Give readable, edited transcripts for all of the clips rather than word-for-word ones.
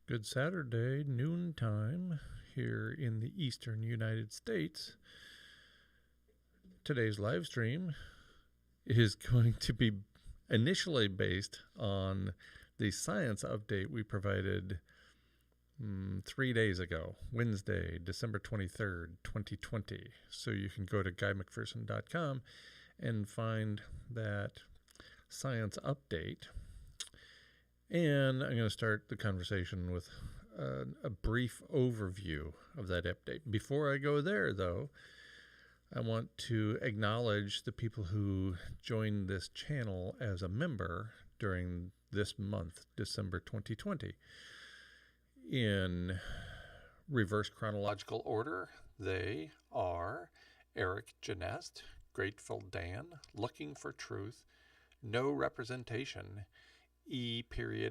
Good Saturday, noontime here in the eastern United States. Today's live stream is going to be initially based on the science update we provided 3 days ago, Wednesday, December 23rd, 2020. So you can go to guymcpherson.com and find that science update. And I'm going to start the conversation with a brief overview of that update. Before I go there, though, I want to acknowledge the people who joined this channel as a member during this month, December 2020. In reverse chronological order, they are Eric Genest, Grateful Dan, Looking for Truth, No Representation, E.L.S.I.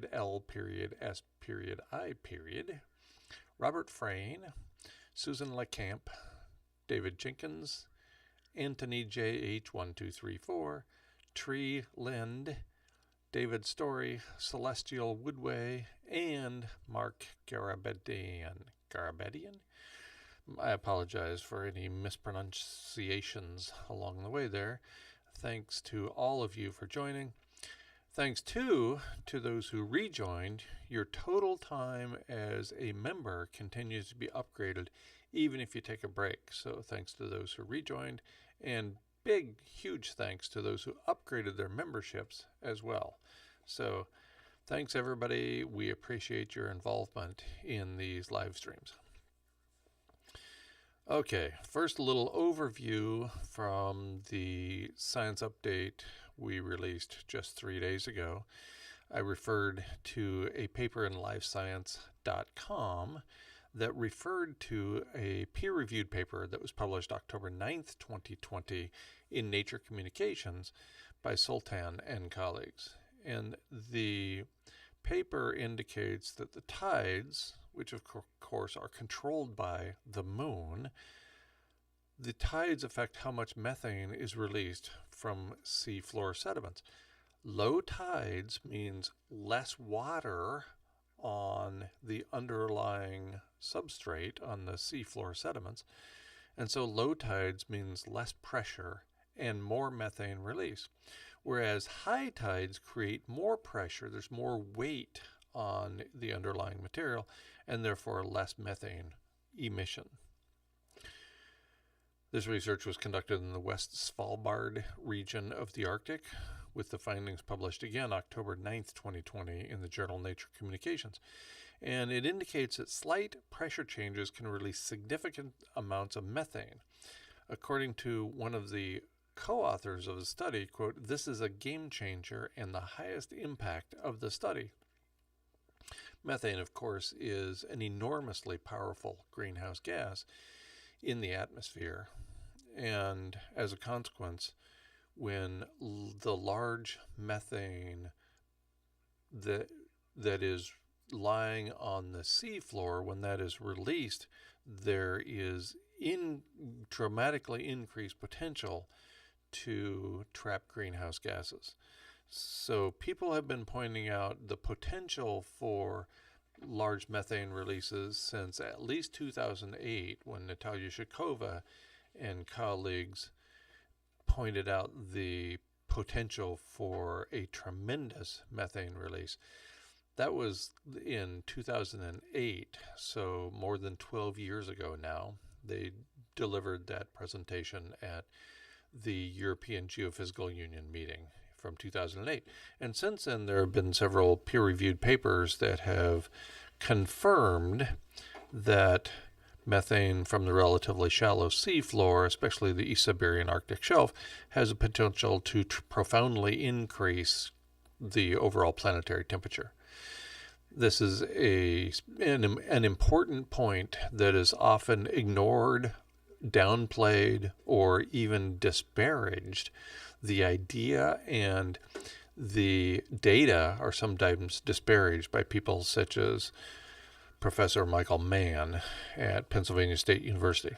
Robert Frayne, Susan LeCamp, David Jenkins, Anthony J.H.1234, Tree Lind, David Story, Celestial Woodway, and Mark Garabedian. I apologize for any mispronunciations along the way there. Thanks to all of you for joining. Thanks to those who rejoined. Your total time as a member continues to be upgraded even if you take a break. So thanks to those who rejoined, and huge thanks to those who upgraded their memberships as well. So thanks everybody. We appreciate your involvement in these live streams. Okay, first a little overview from the science update we released just 3 days ago. I referred to a paper in livescience.com that referred to a peer-reviewed paper that was published October 9th, 2020 in Nature Communications by Sultan and colleagues. And the paper indicates that the tides, which of course are controlled by the moon, the tides affect how much methane is released from sea floor sediments. Low tides means less water on the underlying substrate on the sea floor sediments. And so low tides means less pressure and more methane release. Whereas high tides create more pressure, there's more weight on the underlying material, and therefore less methane emission. This research was conducted in the West Svalbard region of the Arctic, with the findings published again October 9th, 2020 in the journal Nature Communications. And it indicates that slight pressure changes can release significant amounts of methane. According to one of the co-authors of the study, quote, "This is a game changer and the highest impact of the study." Methane, of course, is an enormously powerful greenhouse gas in the atmosphere. And as a consequence, when the large methane that is lying on the seafloor, when that is released, there is dramatically increased potential to trap greenhouse gases. So people have been pointing out the potential for large methane releases since at least 2008, when Natalia Shakova and colleagues pointed out the potential for a tremendous methane release. That was in 2008, so more than 12 years ago now. They delivered that presentation at the European Geophysical Union meeting from 2008. And since then, there have been several peer-reviewed papers that have confirmed that methane from the relatively shallow seafloor, especially the East Siberian Arctic Shelf, has a potential to profoundly increase the overall planetary temperature. This is an important point that is often ignored, downplayed, or even disparaged. The idea and the data are sometimes disparaged by people such as Professor Michael Mann at Pennsylvania State University.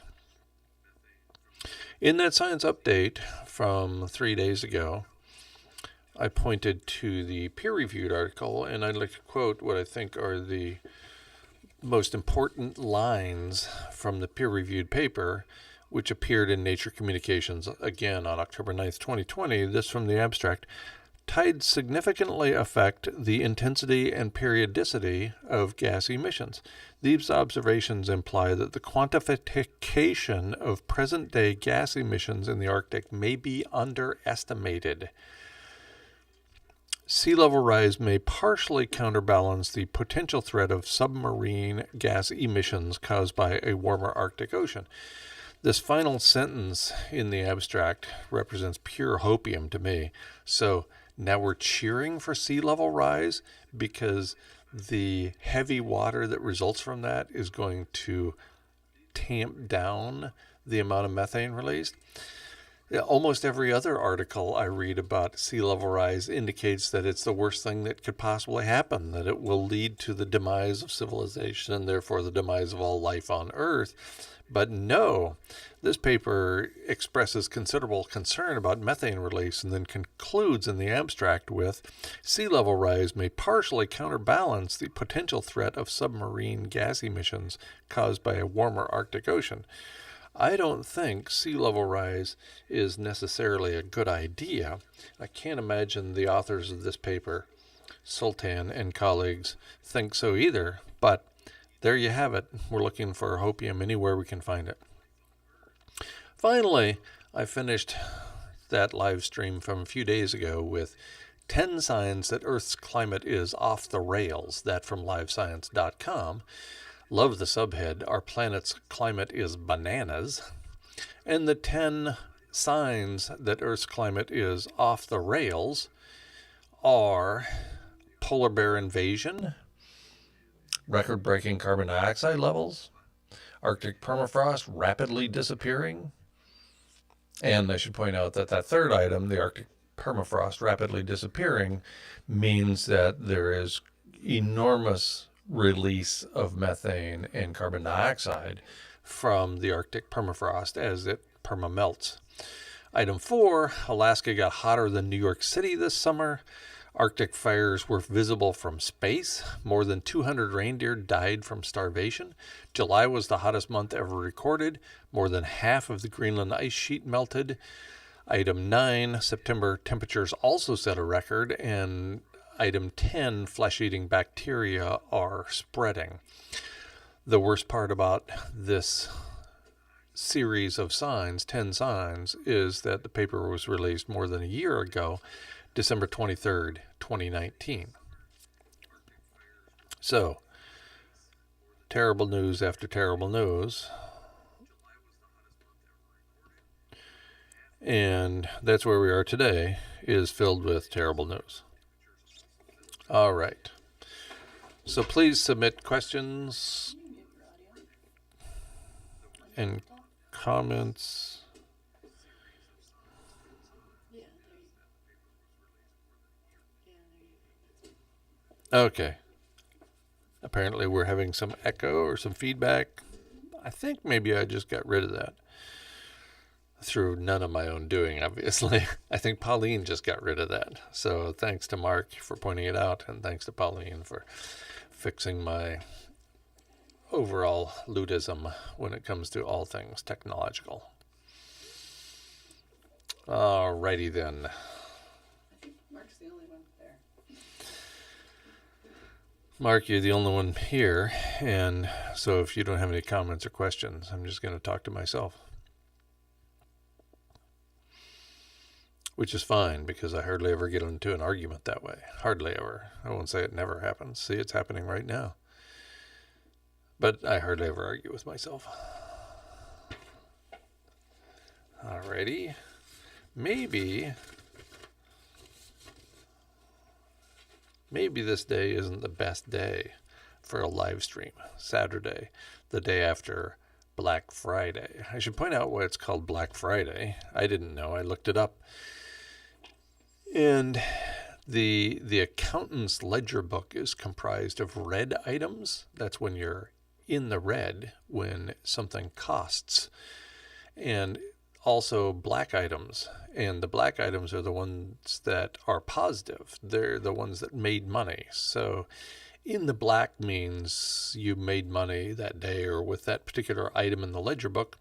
In that science update from 3 days ago, I pointed to the peer-reviewed article, and I'd like to quote what I think are the most important lines from the peer-reviewed paper, which appeared in Nature Communications again on October 9th, 2020, this from the abstract, tides significantly affect the intensity and periodicity of gas emissions. These observations imply that the quantification of present-day gas emissions in the Arctic may be underestimated. Sea level rise may partially counterbalance the potential threat of submarine gas emissions caused by a warmer Arctic Ocean. This final sentence in the abstract represents pure hopium to me. So now we're cheering for sea level rise because the heavy water that results from that is going to tamp down the amount of methane released. Almost every other article I read about sea level rise indicates that it's the worst thing that could possibly happen, that it will lead to the demise of civilization and therefore the demise of all life on Earth. But no, this paper expresses considerable concern about methane release and then concludes in the abstract with, sea level rise may partially counterbalance the potential threat of submarine gas emissions caused by a warmer Arctic Ocean. I don't think sea level rise is necessarily a good idea. I can't imagine the authors of this paper, Sultan and colleagues, think so either, but there you have it. We're looking for hopium anywhere we can find it. Finally, I finished that live stream from a few days ago with 10 signs that Earth's climate is off the rails, that from livescience.com. Love the subhead, Our Planet's Climate is Bananas. And the 10 signs that Earth's climate is off the rails are polar bear invasion, record-breaking carbon dioxide levels, Arctic permafrost rapidly disappearing, and I should point out that that third item, the Arctic permafrost rapidly disappearing, means that there is enormous release of methane and carbon dioxide from the Arctic permafrost as it permamelts. Item 4, Alaska got hotter than New York City this summer. Arctic fires were visible from space. More than 200 reindeer died from starvation. July was the hottest month ever recorded. More than half of the Greenland ice sheet melted. Item 9, September temperatures also set a record. And Item 10, flesh-eating bacteria are spreading. The worst part about this series of signs, 10 signs, is that the paper was released more than a year ago, December 23rd, 2019. So, terrible news after terrible news. And that's where we are today, is filled with terrible news. All right. So please submit questions and comments. Okay. Apparently we're having some echo or some feedback. I think maybe I just got rid of that through none of my own doing, obviously. I think Pauline just got rid of that. So thanks to Mark for pointing it out, and thanks to Pauline for fixing my overall ludism when it comes to all things technological. Alrighty then. I think Mark's the only one there. Mark, you're the only one here, and so if you don't have any comments or questions, I'm just going to talk to myself. Which is fine, because I hardly ever get into an argument that way. Hardly ever. I won't say it never happens. See, it's happening right now. But I hardly ever argue with myself. Alrighty. Maybe this day isn't the best day for a live stream. Saturday, the day after Black Friday. I should point out why it's called Black Friday. I didn't know. I looked it up. And the accountant's ledger book is comprised of red items. That's when you're in the red when something costs. And also black items. And the black items are the ones that are positive. They're the ones that made money. So In the black means you made money that day or with that particular item in the ledger book.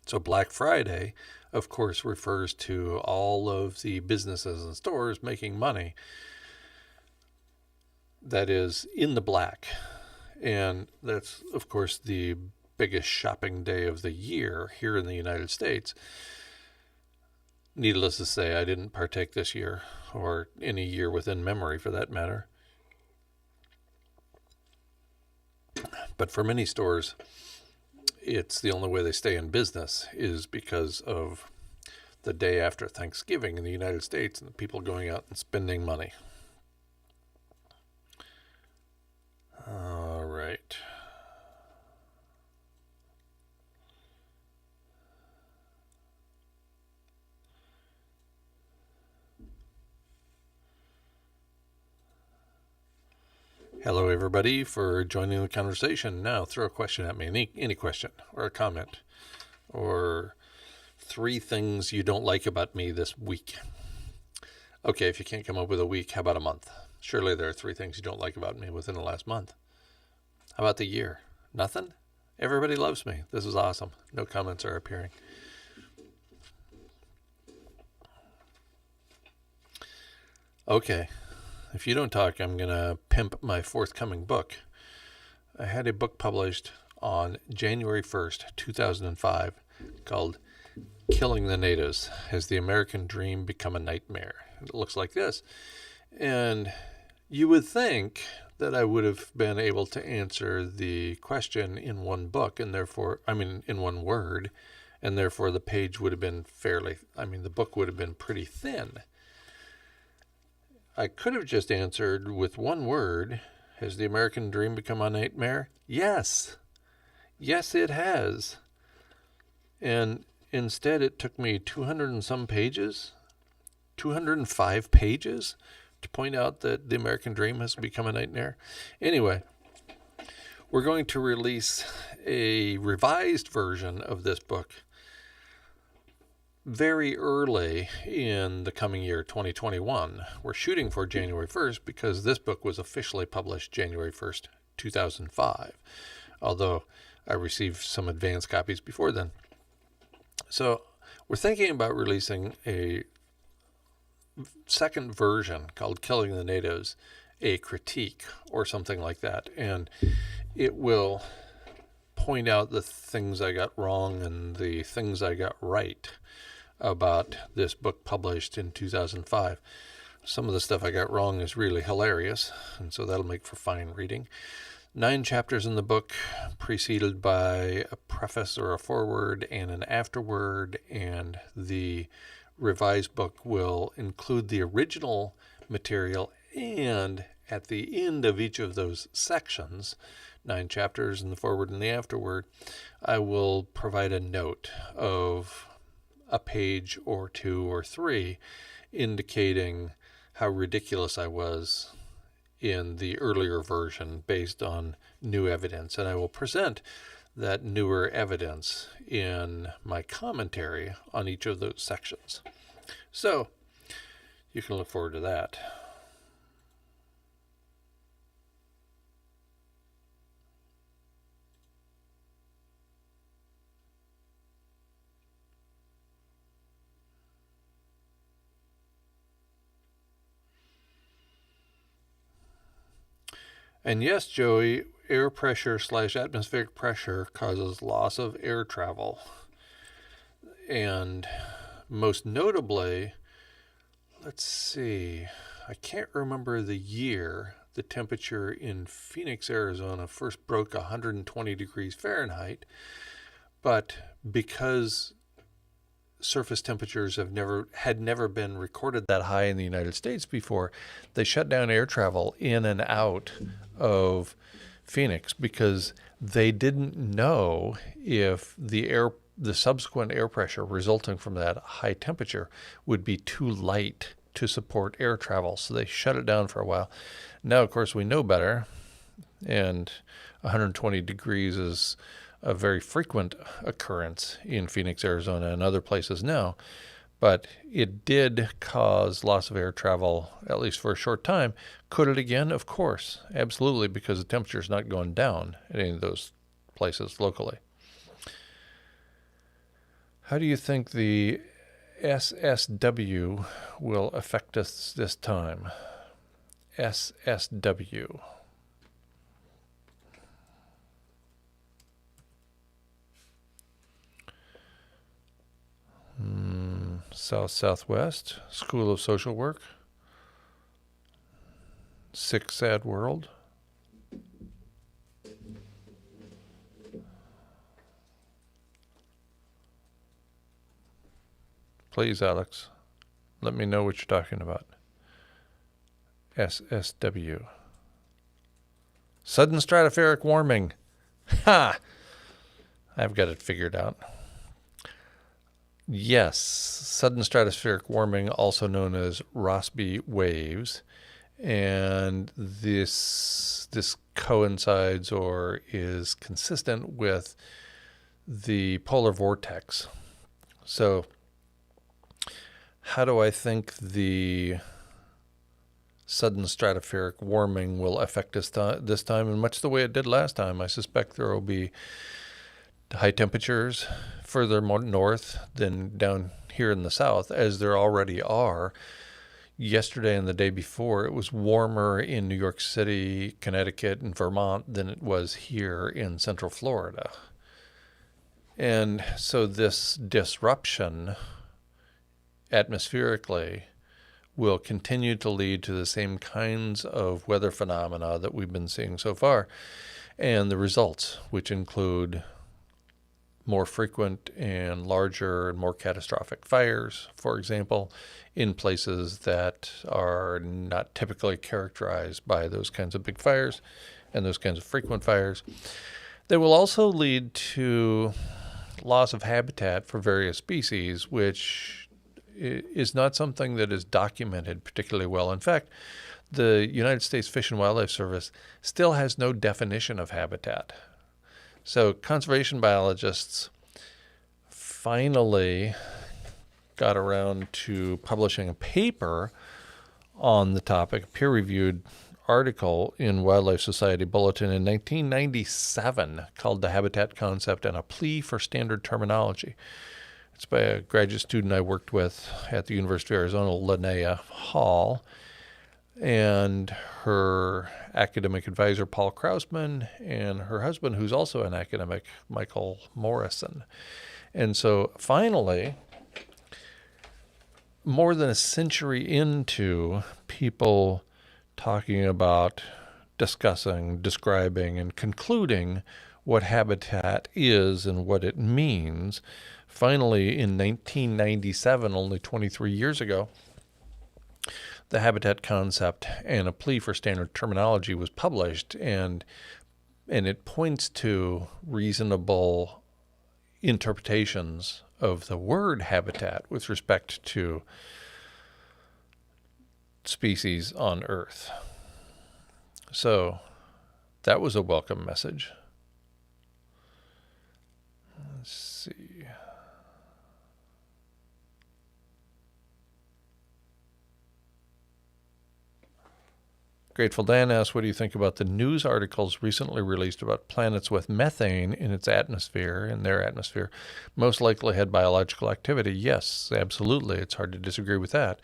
So Black Friday, of course, refers to all of the businesses and stores making money. That is in the black. And that's, of course, the biggest shopping day of the year here in the United States. Needless to say, I didn't partake this year, or any year within memory for that matter. But for many stores, it's the only way they stay in business is because of the day after Thanksgiving in the United States and the people going out and spending money. All right. Hello, everybody, for joining the conversation. Now, throw a question at me, any question or a comment, or 3 things you don't like about me this week. Okay, if you can't come up with a week, how about a month? Surely there are 3 things you don't like about me within the last month. How about the year? Nothing? Everybody loves me. This is awesome. No comments are appearing. Okay. If you don't talk, I'm going to pimp my forthcoming book. I had a book published on January 1st, 2005 called Killing the Natives. Has the American Dream Become a Nightmare? It looks like this. And you would think that I would have been able to answer the question in one book and therefore, in one word, and therefore the page would have been the book would have been pretty thin. I could have just answered with one word, has the American dream become a nightmare? Yes. Yes, it has. And instead it took me 200 and some pages, 205 pages to point out that the American dream has become a nightmare. Anyway, we're going to release a revised version of this book very early in the coming year, 2021. We're shooting for January 1st because this book was officially published January 1st, 2005, although I received some advance copies before then. So we're thinking about releasing a second version called Killing the Natives, a critique or something like that. And it will point out the things I got wrong and the things I got right about this book published in 2005. Some of the stuff I got wrong is really hilarious, and so that'll make for fine reading. 9 chapters in the book, preceded by a preface or a foreword and an afterword, and the revised book will include the original material, and at the end of each of those sections, 9 chapters in the foreword and the afterword, I will provide a note of a page or 2 or 3 indicating how ridiculous I was in the earlier version based on new evidence. And I will present that newer evidence in my commentary on each of those sections. So you can look forward to that. And yes, Joey, air pressure / atmospheric pressure causes loss of air travel. And most notably, let's see, I can't remember the year the temperature in Phoenix, Arizona first broke 120 degrees Fahrenheit, but because surface temperatures had never been recorded that high in the United States before, they shut down air travel in and out of Phoenix because they didn't know if the subsequent air pressure resulting from that high temperature would be too light to support air travel. So they shut it down for a while. Now, of course, we know better, and 120 degrees is a very frequent occurrence in Phoenix, Arizona, and other places now. but it did cause loss of air travel, at least for a short time. Could it again? Of course, absolutely, because the temperature is not going down at any of those places locally. How do you think the SSW will affect us this time? SSW. South-Southwest, School of Social Work, Sick Sad World. Please, Alex, let me know what you're talking about. SSW. Sudden stratospheric warming. Ha! I've got it figured out. Yes, sudden stratospheric warming, also known as Rossby waves, and this coincides or is consistent with the polar vortex. So, how do I think the sudden stratospheric warming will affect us this time? And much the way it did last time, I suspect there will be high temperatures further more north than down here in the south, as there already are. Yesterday and the day before, it was warmer in New York City, Connecticut, and Vermont than it was here in Central Florida. And so this disruption atmospherically will continue to lead to the same kinds of weather phenomena that we've been seeing so far, and the results, which include more frequent and larger and more catastrophic fires, for example, in places that are not typically characterized by those kinds of big fires and those kinds of frequent fires. They will also lead to loss of habitat for various species, which is not something that is documented particularly well. In fact, the United States Fish and Wildlife Service still has no definition of habitat. So conservation biologists finally got around to publishing a paper on the topic, a peer-reviewed article in Wildlife Society Bulletin in 1997 called The Habitat Concept and a Plea for Standard Terminology. It's by a graduate student I worked with at the University of Arizona, Linnea Hall, and her academic advisor, Paul Krausman, and her husband, who's also an academic, Michael Morrison. And so finally, more than a century into people talking about, discussing, describing, and concluding what habitat is and what it means, finally in 1997, only 23 years ago, the Habitat Concept and a Plea for Standard Terminology was published, and it points to reasonable interpretations of the word habitat with respect to species on Earth. So that was a welcome message. Let's see. Grateful Dan asks, what do you think about the news articles recently released about planets with methane in its atmosphere, in their atmosphere, most likely had biological activity? Yes, absolutely. It's hard to disagree with that,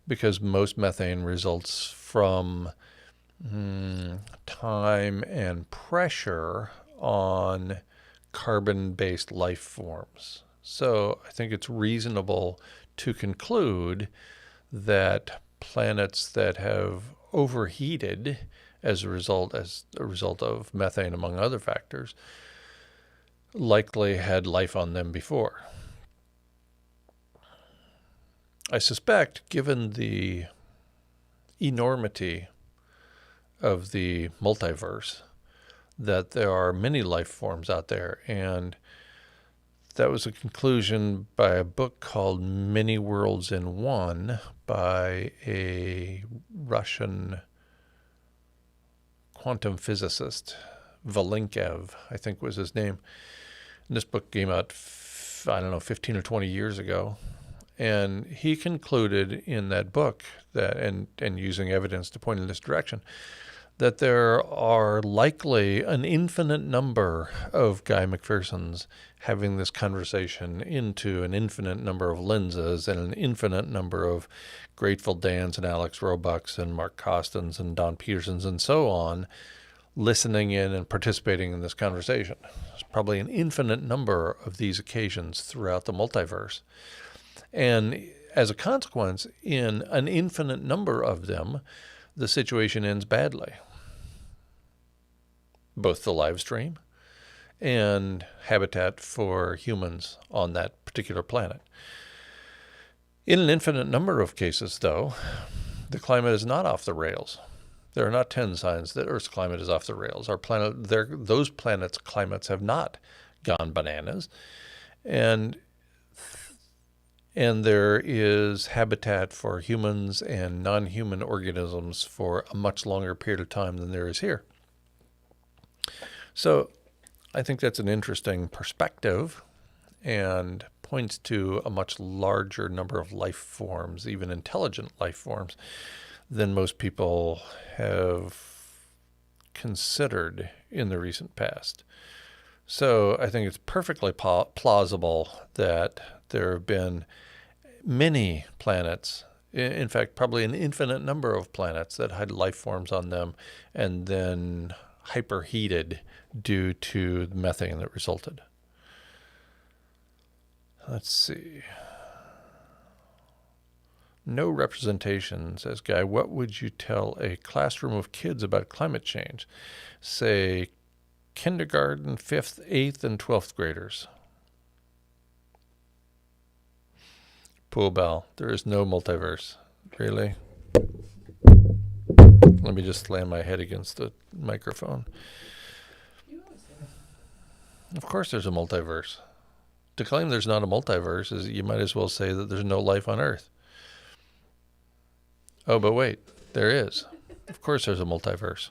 because most methane results from time and pressure on carbon-based life forms. So I think it's reasonable to conclude that planets that have overheated as a result of methane, among other factors, likely had life on them before. I suspect, given the enormity of the multiverse, that there are many life forms out there, and that was a conclusion by a book called Many Worlds in One by a Russian quantum physicist, Valenkev, I think was his name. And this book came out, 15 or 20 years ago. And he concluded in that book that, and using evidence to point in this direction, that there are likely an infinite number of Guy McPhersons having this conversation into an infinite number of lenses and an infinite number of Grateful Dans and Alex Roebucks and Mark Costins and Don Petersons and so on, listening in and participating in this conversation. There's probably an infinite number of these occasions throughout the multiverse. And as a consequence, in an infinite number of them, the situation ends badly. Both the live stream and habitat for humans on that particular planet. In an infinite number of cases, though, the climate is not off the rails. There are not 10 signs that Earth's climate is off the rails. Our planet, those planets' climates have not gone bananas. And there is habitat for humans and non-human organisms for a much longer period of time than there is here. So I think that's an interesting perspective and points to a much larger number of life forms, even intelligent life forms, than most people have considered in the recent past. So I think it's perfectly plausible that there have been many planets, in fact, probably an infinite number of planets that had life forms on them and then hyperheated due to the methane that resulted. Let's see. No representation, says Guy. What would you tell a classroom of kids about climate change? Say kindergarten, 5th, 8th, and 12th graders. Pool bell. There is no multiverse. Really? Let me just slam my head against the microphone. You always say that. Of course there's a multiverse. To claim there's not a multiverse is you might as well say that there's no life on Earth. Oh, but wait, there is. Of course there's a multiverse.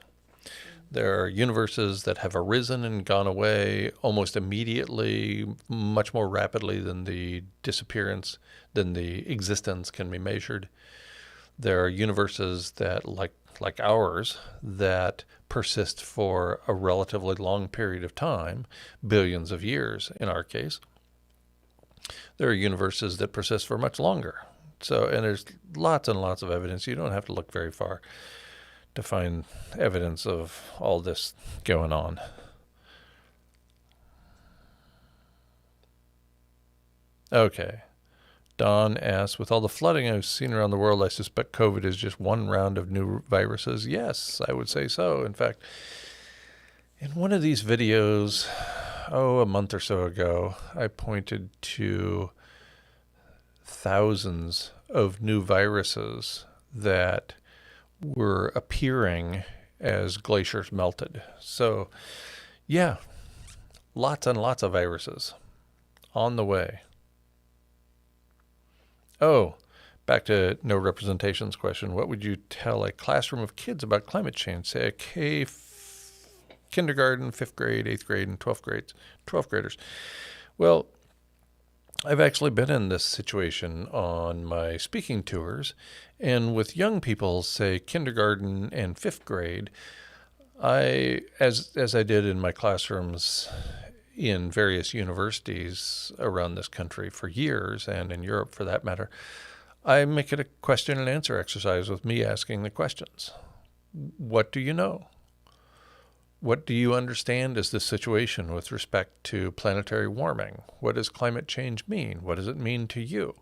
There are universes that have arisen and gone away almost immediately, much more rapidly than the disappearance, than the existence can be measured. There are universes that, like ours, that persist for a relatively long period of time, billions of years in our case. There are universes that persist for much longer. So, and there's lots and lots of evidence. You don't have to look very far to find evidence of all this going on. Okay. Don asks, with all the flooding I've seen around the world, I suspect COVID is just one round of new viruses. Yes, I would say so. In fact, in one of these videos, a month or so ago, I pointed to thousands of new viruses that were appearing as glaciers melted. So, yeah, lots and lots of viruses on the way. Oh, back to no representations question. What would you tell a classroom of kids about climate change? Say a kindergarten, 5th grade, 8th grade, and 12th graders. Well, I've actually been in this situation on my speaking tours, and with young people, say kindergarten and 5th grade, as I did in my classrooms in various universities around this country for years, and in Europe for that matter, I make it a question and answer exercise with me asking the questions. What do you know? What do you understand is the situation with respect to planetary warming? What does climate change mean? What does it mean to you?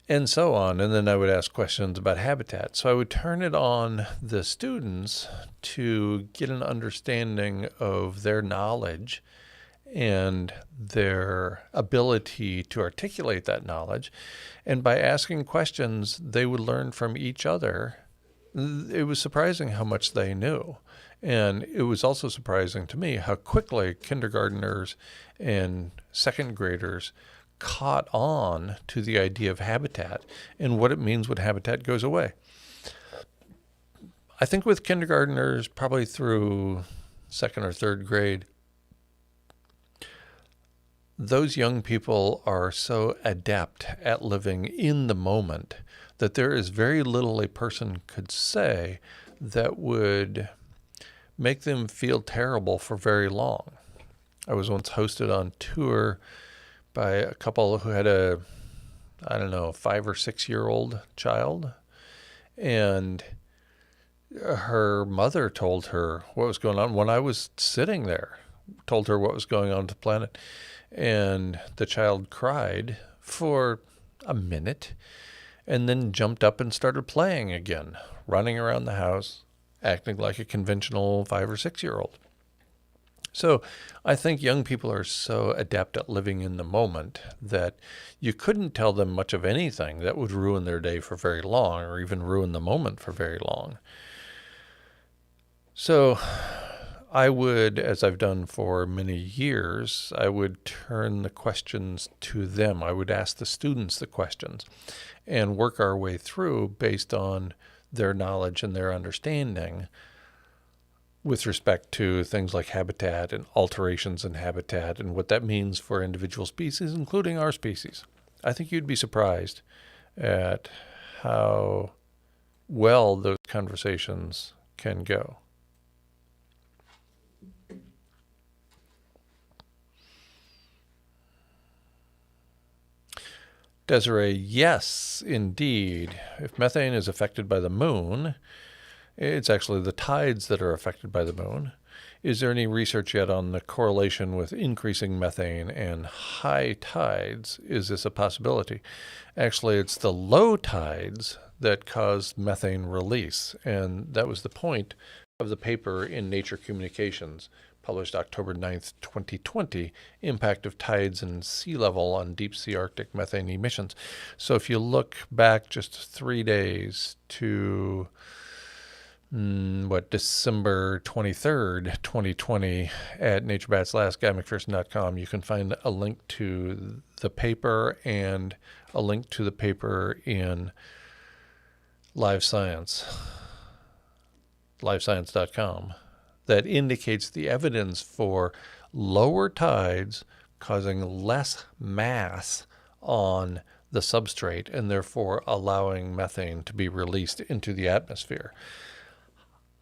And so on. And then I would ask questions about habitat. So I would turn it on the students to get an understanding of their knowledge and their ability to articulate that knowledge. And by asking questions, they would learn from each other. It was surprising how much they knew. And it was also surprising to me how quickly kindergartners and 2nd graders caught on to the idea of habitat and what it means when habitat goes away. I think with kindergartners, probably through 2nd or 3rd grade, those young people are so adept at living in the moment that there is very little a person could say that would make them feel terrible for very long. I was once hosted on tour by a couple who had a, 5 or 6 year old child, and her mother told her what was going on when I was sitting there, told her what was going on with the planet, and the child cried for a minute and then jumped up and started playing again, running around the house, acting like a conventional 5 or 6 year old. So I think young people are so adept at living in the moment that you couldn't tell them much of anything that would ruin their day for very long, or even ruin the moment for very long. So I would, as I've done for many years, I would turn the questions to them. I would ask the students the questions and work our way through based on their knowledge and their understanding with respect to things like habitat and alterations in habitat and what that means for individual species, including our species. I think you'd be surprised at how well those conversations can go. Desiree, yes, indeed. If methane is affected by the moon, it's actually the tides that are affected by the moon. Is there any research yet on the correlation with increasing methane and high tides? Is this a possibility? Actually, it's the low tides that cause methane release, and that was the point of the paper in Nature Communications, published October 9th, 2020, Impact of Tides and Sea Level on Deep Sea Arctic Methane Emissions. So if you look back just 3 days to December 23rd, 2020 at naturebats.guyMcPherson.com, you can find a link to the paper and a link to the paper in Live Science, livescience.com, that indicates the evidence for lower tides causing less mass on the substrate and therefore allowing methane to be released into the atmosphere.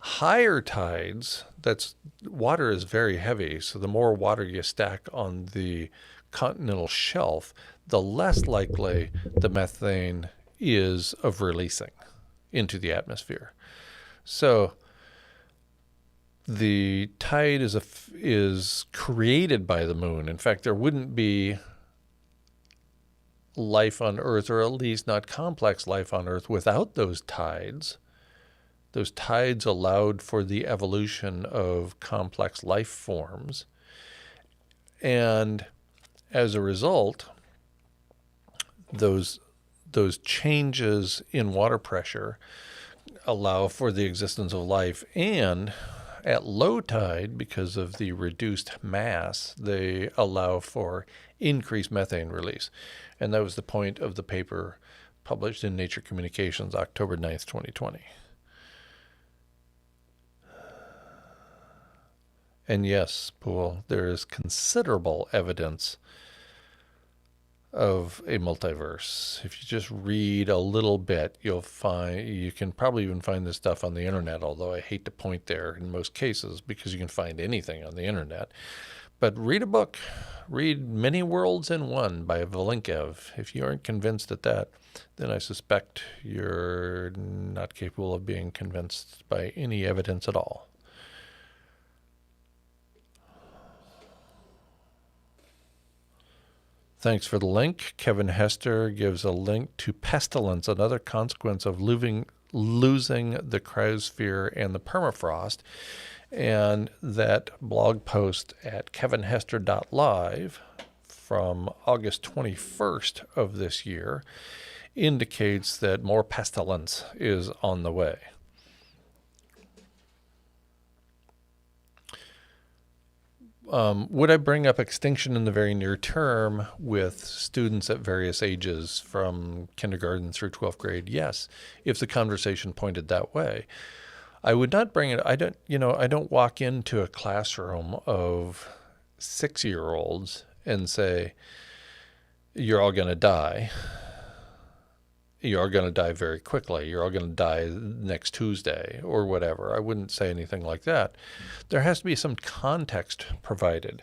Higher tides, water is very heavy, so the more water you stack on the continental shelf, the less likely the methane is of releasing into the atmosphere. So the tide is created by the moon. In fact, there wouldn't be life on Earth, or at least not complex life on Earth, without those tides. Those tides allowed for the evolution of complex life forms. And as a result, those changes in water pressure allow for the existence of life. And at low tide, because of the reduced mass, they allow for increased methane release. And that was the point of the paper published in Nature Communications, October 9th, 2020. And yes, Poole, there is considerable evidence of a multiverse. If you just read a little bit, you can probably even find this stuff on the internet, although I hate to point there in most cases because you can find anything on the internet. But read a book. Read Many Worlds in One by Valenkev. If you aren't convinced at that, then I suspect you're not capable of being convinced by any evidence at all. Thanks for the link. Kevin Hester gives a link to pestilence, another consequence of losing the cryosphere and the permafrost. And that blog post at kevinhester.live from August 21st of this year indicates that more pestilence is on the way. Would I bring up extinction in the very near term with students at various ages from kindergarten through 12th grade? Yes, if the conversation pointed that way. I would not bring it. I don't walk into a classroom of 6-year-olds and say, you're all going to die. You're all going to die very quickly. You're all going to die next Tuesday or whatever. I wouldn't say anything like that. There has to be some context provided.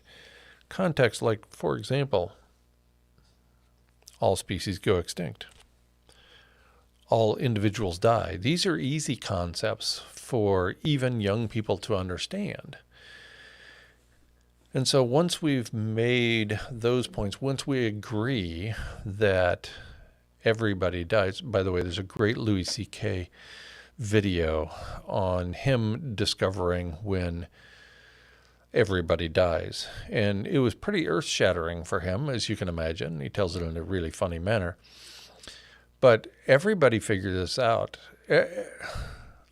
Context like, for example, all species go extinct. All individuals die. These are easy concepts for even young people to understand. And so once we've made those points, once we agree that everybody dies. By the way, there's a great Louis C.K. video on him discovering when everybody dies. And it was pretty earth-shattering for him, as you can imagine. He tells it in a really funny manner. But everybody figured this out.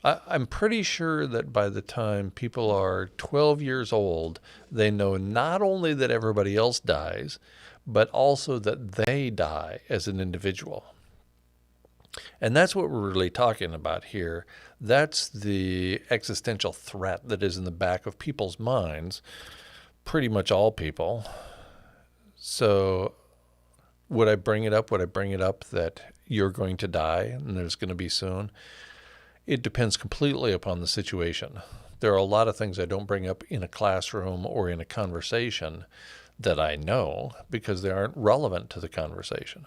I'm pretty sure that by the time people are 12 years old, they know not only that everybody else dies, but also that they die as an individual. And that's what we're really talking about here. That's the existential threat that is in the back of people's minds, pretty much all people. So would I bring it up? Would I bring it up that you're going to die and there's going to be soon? It depends completely upon the situation. There are a lot of things I don't bring up in a classroom or in a conversation that I know because they aren't relevant to the conversation.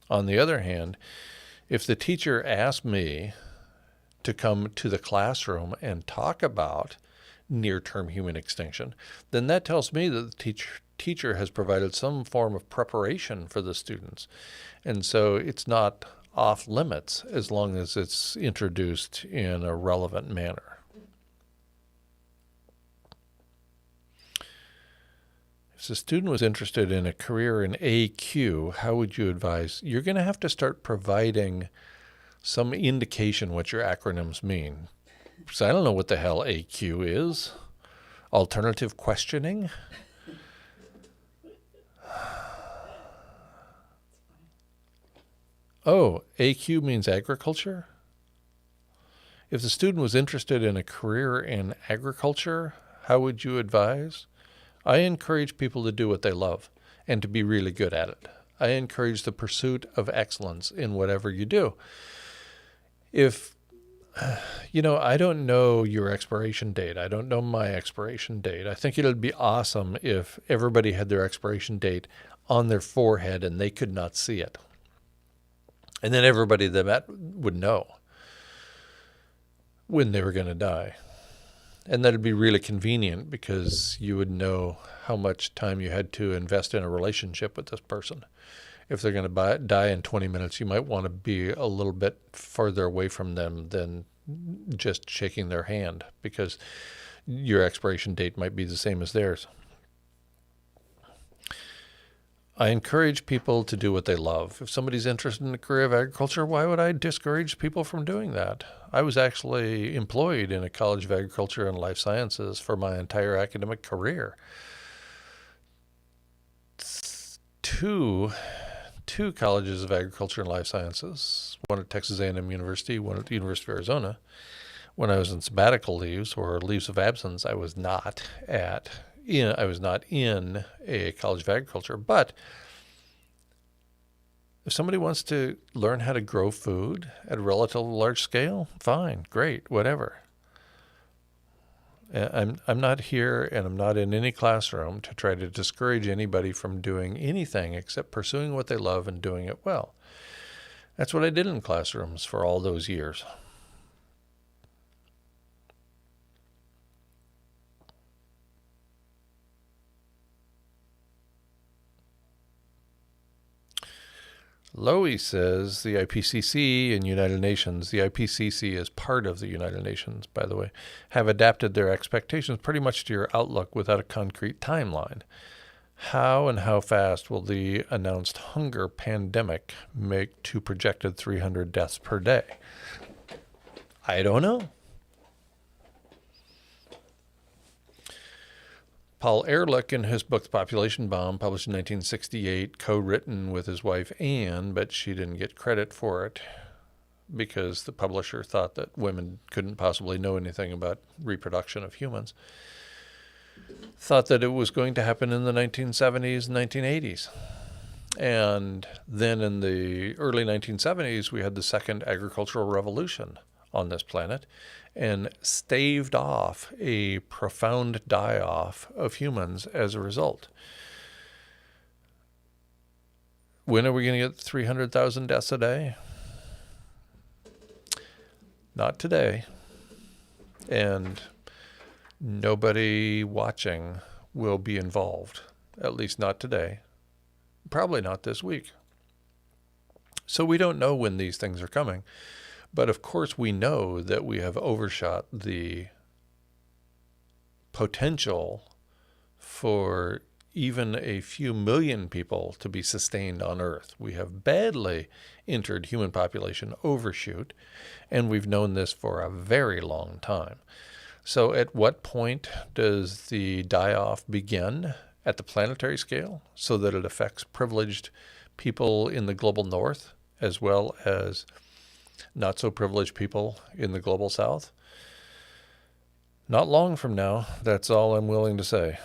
On the other hand, if the teacher asked me to come to the classroom and talk about near-term human extinction, then that tells me that the teacher has provided some form of preparation for the students. And so it's not off limits as long as it's introduced in a relevant manner. If a student was interested in a career in AQ, how would you advise? You're going to have to start providing some indication what your acronyms mean. Because I don't know what the hell AQ is. Alternative questioning? Oh, AQ means agriculture? If the student was interested in a career in agriculture, how would you advise? I encourage people to do what they love and to be really good at it. I encourage the pursuit of excellence in whatever you do. If, I don't know your expiration date. I don't know my expiration date. I think it would be awesome if everybody had their expiration date on their forehead and they could not see it. And then everybody they met would know when they were going to die. And that'd be really convenient because you would know how much time you had to invest in a relationship with this person. If they're going to die in 20 minutes, you might want to be a little bit further away from them than just shaking their hand because your expiration date might be the same as theirs. I encourage people to do what they love. If somebody's interested in a career of agriculture, why would I discourage people from doing that? I was actually employed in a College of Agriculture and Life Sciences for my entire academic career. Two colleges of agriculture and life sciences, one at Texas A&M University, one at the University of Arizona. When I was in sabbatical leaves or leaves of absence, I was not in a College of Agriculture. But if somebody wants to learn how to grow food at a relatively large scale, fine, great, whatever. I'm not here and I'm not in any classroom to try to discourage anybody from doing anything except pursuing what they love and doing it well. That's what I did in classrooms for all those years. Lowy says the IPCC and United Nations, the IPCC is part of the United Nations, by the way, have adapted their expectations pretty much to your outlook without a concrete timeline. How and how fast will the announced hunger pandemic make to projected 300 deaths per day? I don't know. Paul Ehrlich, in his book The Population Bomb, published in 1968, co-written with his wife Anne, but she didn't get credit for it because the publisher thought that women couldn't possibly know anything about reproduction of humans. thought that it was going to happen in the 1970s, 1980s. And then in the early 1970s, we had the second agricultural revolution on this planet and staved off a profound die-off of humans as a result. When are we going to get 300,000 deaths a day? Not today. And nobody watching will be involved, at least not today. Probably not this week. So we don't know when these things are coming. But of course we know that we have overshot the potential for even a few million people to be sustained on Earth. We have badly entered human population overshoot, and we've known this for a very long time. So at what point does the die-off begin at the planetary scale so that it affects privileged people in the global north as well as not so privileged people in the global south? Not long from now, that's all I'm willing to say.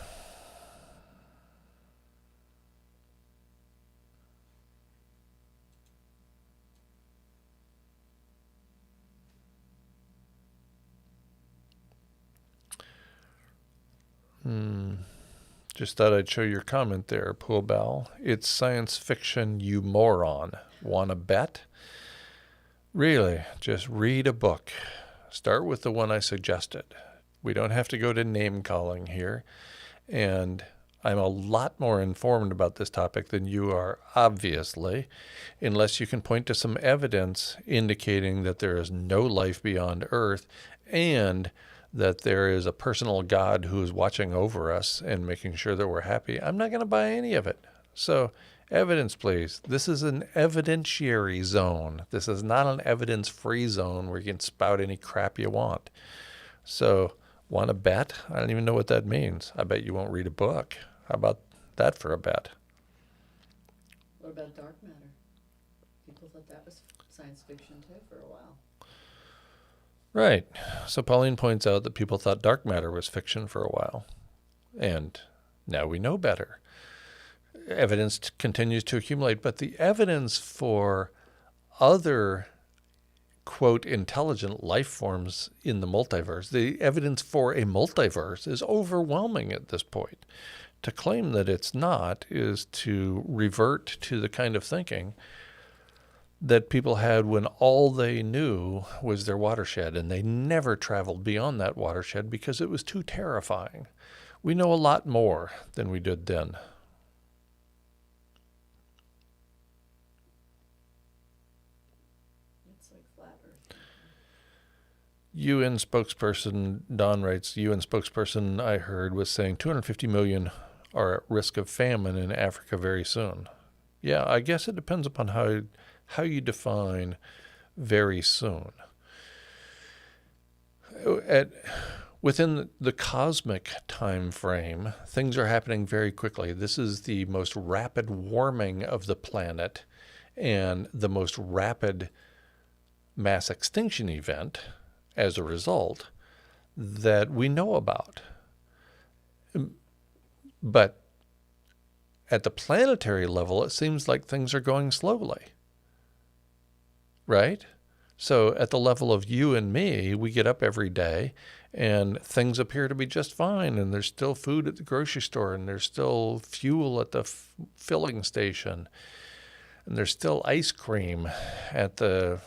Just thought I'd show your comment there, Pool Bell. It's science fiction, you moron. Wanna bet? Really, just read a book. Start with the one I suggested. We don't have to go to name calling here. And I'm a lot more informed about this topic than you are, obviously, unless you can point to some evidence indicating that there is no life beyond Earth and that there is a personal God who is watching over us and making sure that we're happy. I'm not going to buy any of it. So evidence, please. This is an evidentiary zone. This is not an evidence-free zone where you can spout any crap you want. So want to bet? I don't even know what that means. I bet you won't read a book. How about that for a bet? What about dark matter? People thought that was science fiction too for a while. Right. So Pauline points out that people thought dark matter was fiction for a while. And now we know better. Evidence continues to accumulate, but the evidence for other, quote, intelligent life forms in the multiverse, the evidence for a multiverse is overwhelming at this point. To claim that it's not is to revert to the kind of thinking that people had when all they knew was their watershed, and they never traveled beyond that watershed because it was too terrifying. We know a lot more than we did then. It's like flat Earth. UN spokesperson, Don writes, UN spokesperson I heard was saying 250 million are at risk of famine in Africa very soon. Yeah, I guess it depends upon how you define very soon. Within the cosmic time frame, things are happening very quickly. This is the most rapid warming of the planet and the most rapid mass extinction event as a result that we know about. But at the planetary level, it seems like things are going slowly. Right? So at the level of you and me, we get up every day and things appear to be just fine, and there's still food at the grocery store, and there's still fuel at the filling station, and there's still ice cream at the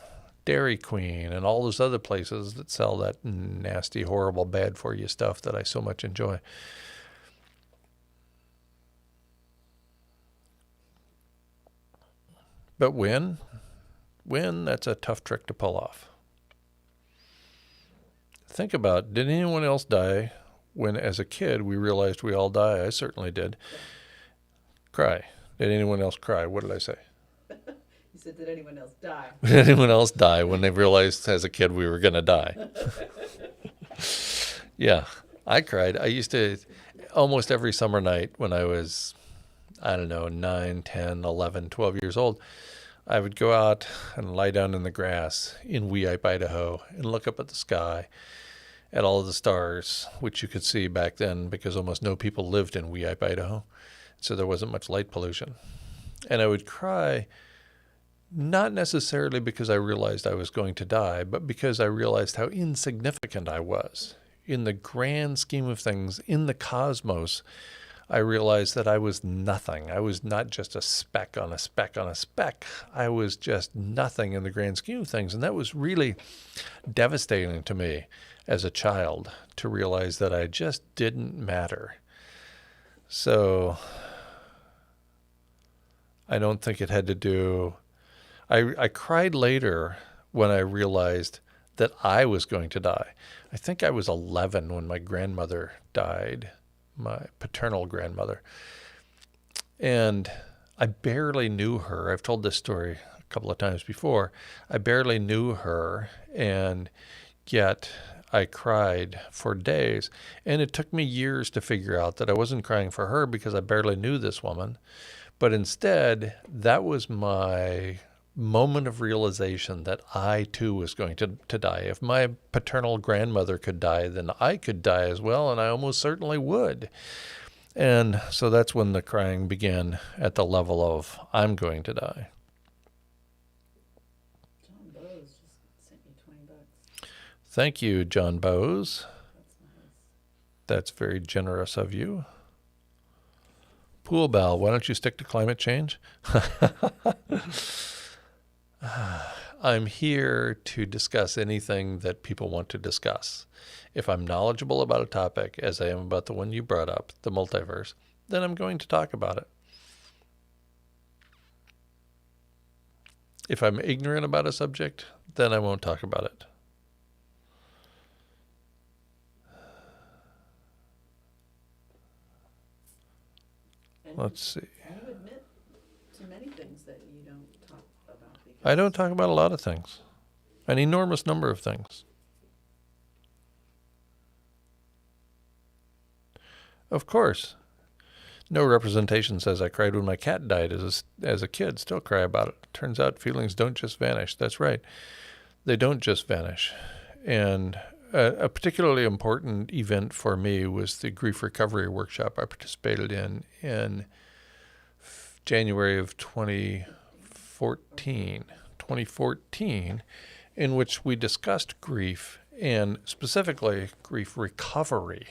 Dairy Queen and all those other places that sell that nasty, horrible, bad for you stuff that I so much enjoy. But when, that's a tough trick to pull off. Think about, did anyone else die when, as a kid, we realized we all die? I certainly did. Cry. Did anyone else cry? What did I say? You said, did anyone else die? Did anyone else die when they realized as a kid we were going to die? Yeah, I cried. I used to, almost every summer night when I was, 9, 10, 11, 12 years old, I would go out and lie down in the grass in Weippe, Idaho, and look up at the sky at all of the stars, which you could see back then because almost no people lived in Weippe, Idaho. So there wasn't much light pollution. And I would cry, not necessarily because I realized I was going to die, but because I realized how insignificant I was. In the grand scheme of things, in the cosmos, I realized that I was nothing. I was not just a speck on a speck on a speck. I was just nothing in the grand scheme of things. And that was really devastating to me as a child, to realize that I just didn't matter. So I don't think it had to do... I cried later when I realized that I was going to die. I think I was 11 when my grandmother died, my paternal grandmother. And I barely knew her. I've told this story a couple of times before. I barely knew her, and yet I cried for days. And it took me years to figure out that I wasn't crying for her because I barely knew this woman. But instead, that was my moment of realization that I too was going to die. If my paternal grandmother could die, then I could die as well, and I almost certainly would. And so that's when the crying began, at the level of, I'm going to die. John Bowes just sent me $20. Thank you, John Bowes. That's nice. That's very generous of you. Pool Bell, why don't you stick to climate change? I'm here to discuss anything that people want to discuss. If I'm knowledgeable about a topic, as I am about the one you brought up, the multiverse, then I'm going to talk about it. If I'm ignorant about a subject, then I won't talk about it. And Let's see. you admit to many things that you don't talk about. I don't talk about a lot of things, an enormous number of things. Of course, no representation says I cried when my cat died as a kid. Still cry about it. Turns out feelings don't just vanish. That's right. They don't just vanish. And a particularly important event for me was the grief recovery workshop I participated in January of 2014, in which we discussed grief, and specifically grief recovery.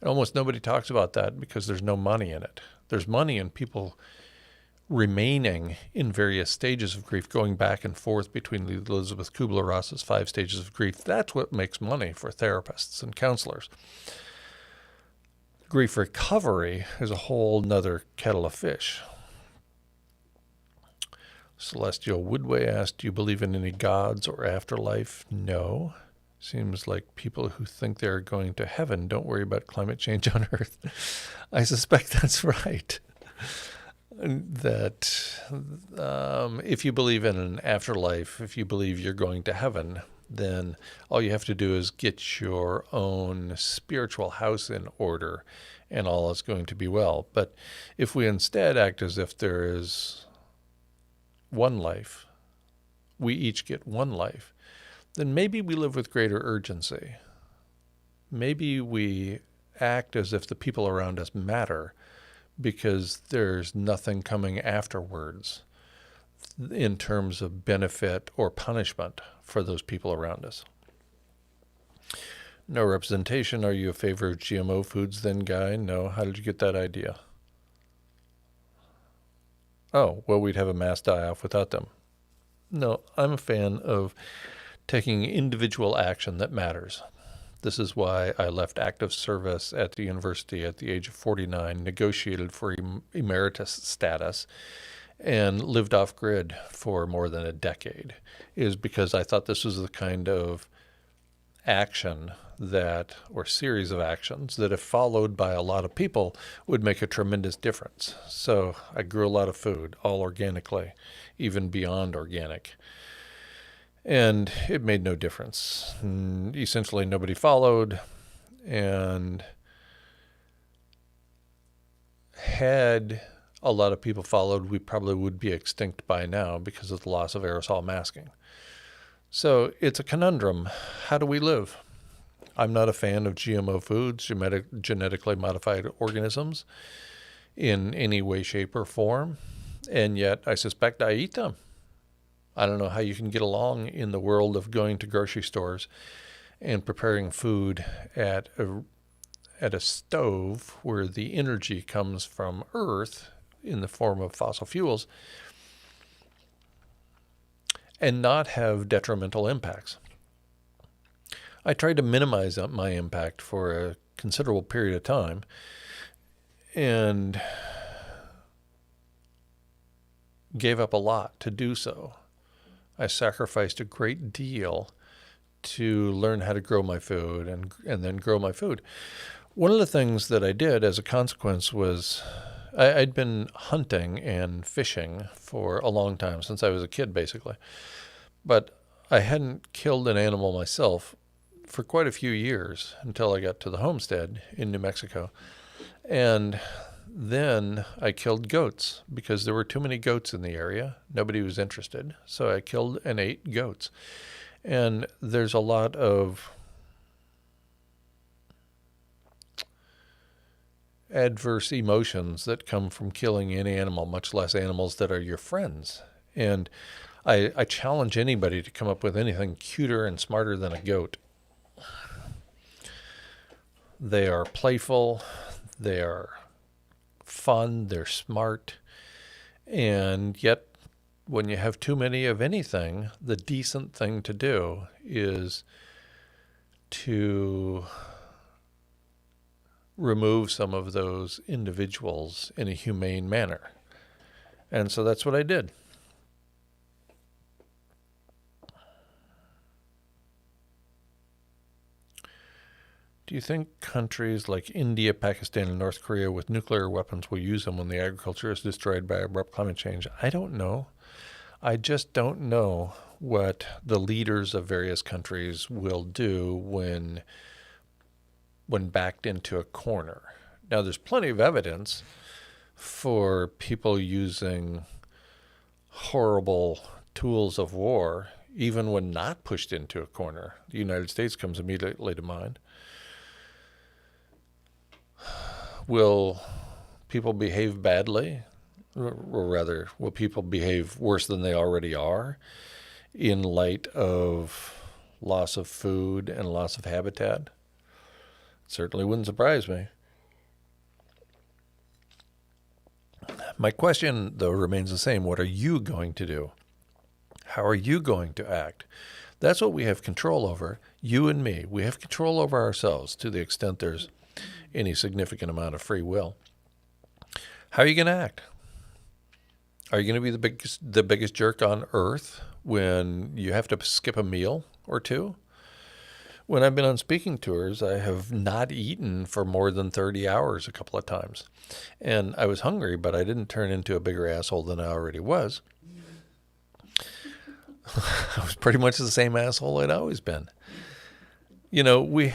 And almost nobody talks about that because there's no money in it. There's money in people remaining in various stages of grief, going back and forth between Elizabeth Kubler-Ross's 5 stages of grief. That's what makes money for therapists and counselors. Grief recovery is a whole nother kettle of fish. Celestial Woodway asked, do you believe in any gods or afterlife? No. Seems like people who think they're going to heaven don't worry about climate change on Earth. I suspect that's right. That if you believe in an afterlife, if you believe you're going to heaven, then all you have to do is get your own spiritual house in order, and all is going to be well. But if we instead act as if there is one life, we each get one life, then maybe we live with greater urgency. Maybe we act as if the people around us matter because there's nothing coming afterwards in terms of benefit or punishment for those people around us. No representation. Are you a favor of GMO foods then, Guy? No. How did you get that idea? Oh, well, we'd have a mass die-off without them. No, I'm a fan of taking individual action that matters. This is why I left active service at the university at the age of 49, negotiated for emeritus status, and lived off-grid for more than a decade, is because I thought this was the kind of action that, or series of actions, that if followed by a lot of people would make a tremendous difference. So I grew a lot of food, all organically, even beyond organic. And it made no difference. And essentially nobody followed, and had a lot of people followed, we probably would be extinct by now because of the loss of aerosol masking. So it's a conundrum. How do we live? I'm not a fan of GMO foods, genetically modified organisms, in any way, shape, or form, and yet I suspect I eat them. I don't know how you can get along in the world of going to grocery stores and preparing food at a stove where the energy comes from Earth in the form of fossil fuels and not have detrimental impacts. I tried to minimize my impact for a considerable period of time, and gave up a lot to do so. I sacrificed a great deal to learn how to grow my food and then grow my food. One of the things that I did as a consequence was I'd been hunting and fishing for a long time, since I was a kid, basically. But I hadn't killed an animal myself for quite a few years until I got to the homestead in New Mexico. And then I killed goats because there were too many goats in the area. Nobody was interested. So I killed and ate goats. And there's a lot of adverse emotions that come from killing any animal, much less animals that are your friends. And I challenge anybody to come up with anything cuter and smarter than a goat. They are playful, they are fun, they're smart, and yet when you have too many of anything, the decent thing to do is to remove some of those individuals in a humane manner. And so that's what I did. Do you think countries like India, Pakistan, and North Korea with nuclear weapons will use them when the agriculture is destroyed by abrupt climate change? I don't know. I just don't know what the leaders of various countries will do when backed into a corner. Now, there's plenty of evidence for people using horrible tools of war, even when not pushed into a corner. The United States comes immediately to mind. Will people behave badly? Or rather, will people behave worse than they already are in light of loss of food and loss of habitat? Certainly wouldn't surprise me. My question, though, remains the same. What are you going to do? How are you going to act? That's what we have control over, you and me. We have control over ourselves to the extent there's any significant amount of free will. How are you going to act? Are you going to be the biggest jerk on earth when you have to skip a meal or two? When I've been on speaking tours, I have not eaten for more than 30 hours a couple of times. And I was hungry, but I didn't turn into a bigger asshole than I already was. I was pretty much the same asshole I'd always been. You know, we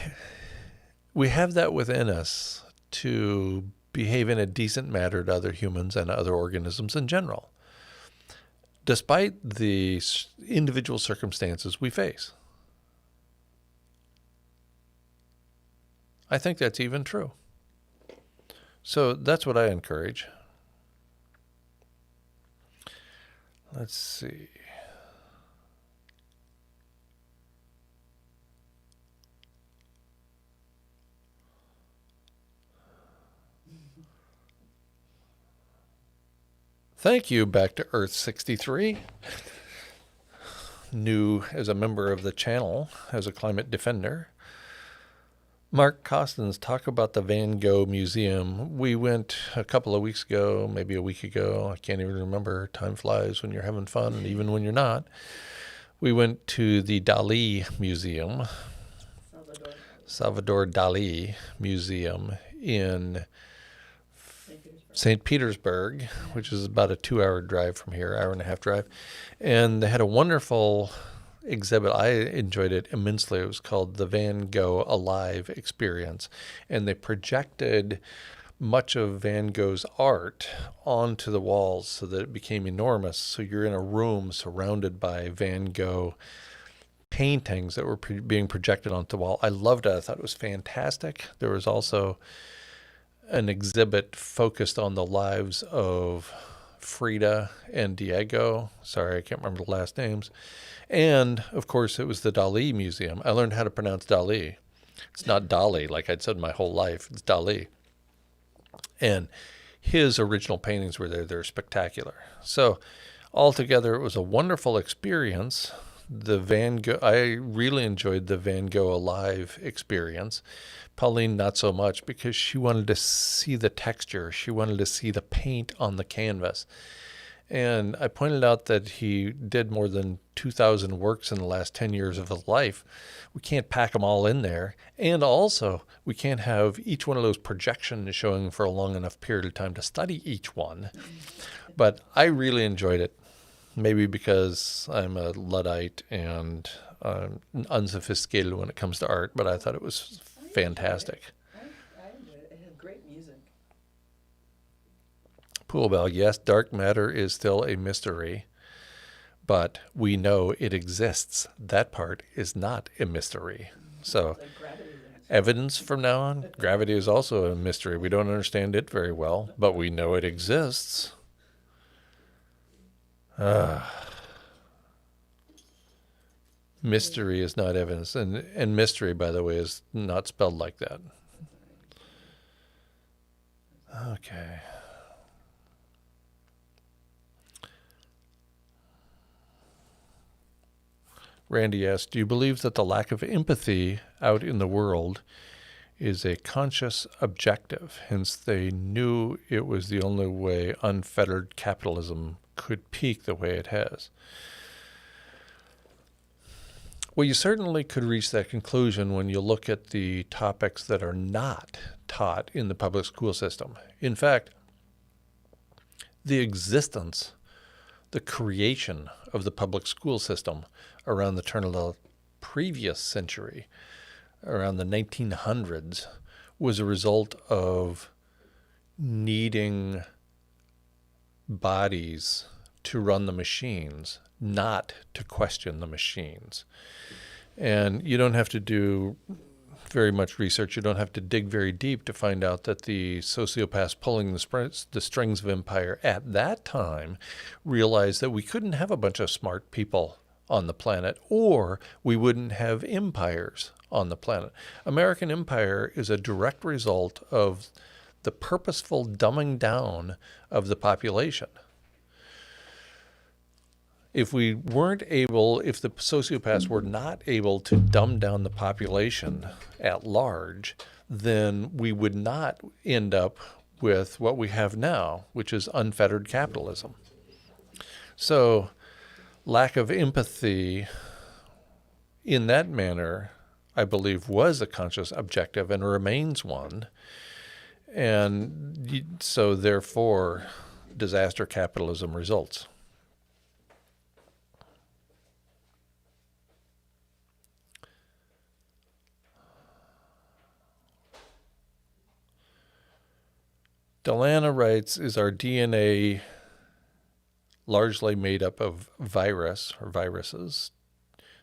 have that within us to behave in a decent manner to other humans and other organisms in general, despite the individual circumstances we face. I think that's even true. So that's what I encourage. Let's see. Thank you, Back to Earth 63. New as a member of the channel, as a climate defender. Mark Costins, talk about the Van Gogh Museum. We went a couple of weeks ago, maybe a week ago. I can't even remember. Time flies when you're having fun, and even when you're not. We went to the Dali Museum, Salvador Dali Museum in St. Petersburg, which is about a 2-hour drive from here, hour and a half drive. And they had a wonderful exhibit. I enjoyed it immensely. It was called the Van Gogh Alive Experience. And they projected much of Van Gogh's art onto the walls so that it became enormous. So you're in a room surrounded by Van Gogh paintings that were being projected onto the wall. I loved it. I thought it was fantastic. There was also an exhibit focused on the lives of Frida and Diego. Sorry, I can't remember the last names. And, of course, it was the Dali Museum. I learned how to pronounce Dali. It's not Dali, like I'd said my whole life. It's Dali. And his original paintings were there. They're spectacular. So, altogether, it was a wonderful experience. I really enjoyed the Van Gogh Alive experience. Pauline, not so much, because she wanted to see the texture. She wanted to see the paint on the canvas. And I pointed out that he did more than 2,000 works in the last 10 years of his life. We can't pack them all in there. And also, we can't have each one of those projections showing for a long enough period of time to study each one. But I really enjoyed it. Maybe because I'm a Luddite and unsophisticated when it comes to art, but I thought it was fantastic. I enjoyed it. It had great music. Poolbell, yes, dark matter is still a mystery, but we know it exists. That part is not a mystery. So, Like gravity. evidence from now on, gravity is also a mystery. We don't understand it very well, but we know it exists. Mystery is not evidence. And mystery, by the way, is not spelled like that. Okay. Randy asked, do you believe that the lack of empathy out in the world is a conscious objective? Hence, they knew it was the only way unfettered capitalism could peak the way it has. Well, you certainly could reach that conclusion when you look at the topics that are not taught in the public school system. In fact, the existence, the creation of the public school system around the turn of the previous century, around the 1900s, was a result of needing bodies to run the machines, not to question the machines. And you don't have to do very much research. You don't have to dig very deep to find out that the sociopaths pulling the strings of empire at that time realized that we couldn't have a bunch of smart people on the planet, or we wouldn't have empires on the planet. American empire is a direct result of the purposeful dumbing down of the population. If the sociopaths were not able to dumb down the population at large, then we would not end up with what we have now, which is unfettered capitalism. So, lack of empathy in that manner, I believe, was a conscious objective and remains one. And so, therefore, disaster capitalism results. Delana writes, is our DNA largely made up of virus or viruses,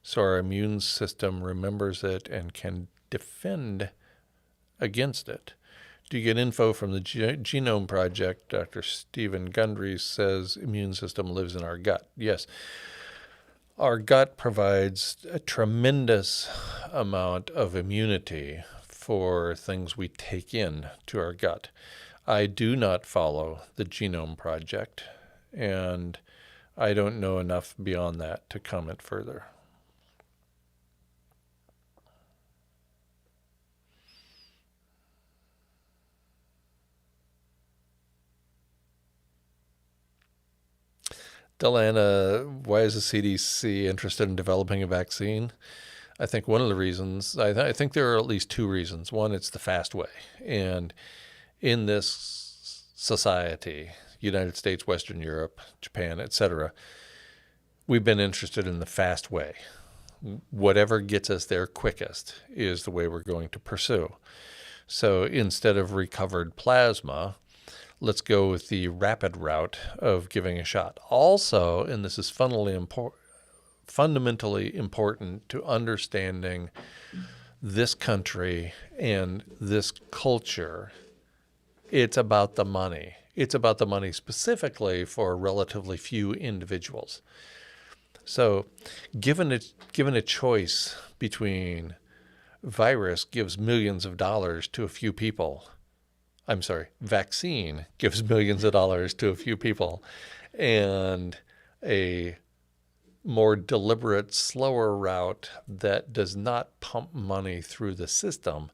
so our immune system remembers it and can defend against it? Do you get info from the Genome Project? Dr. Stephen Gundry says immune system lives in our gut. Yes. Our gut provides a tremendous amount of immunity for things we take in to our gut. I do not follow the Genome Project, and I don't know enough beyond that to comment further. Delana, why is the CDC interested in developing a vaccine? I think one of the reasons, I think there are at least two reasons. One, it's the fast way. And in this society, United States, Western Europe, Japan, etc., we've been interested in the fast way. Whatever gets us there quickest is the way we're going to pursue. So instead of recovered plasma, let's go with the rapid route of giving a shot. Also, and this is fundamentally important to understanding this country and this culture. It's about the money. It's about the money specifically for relatively few individuals. So given a choice between virus gives millions of dollars to a few people, vaccine gives millions of dollars to a few people, and a more deliberate, slower route that does not pump money through the system,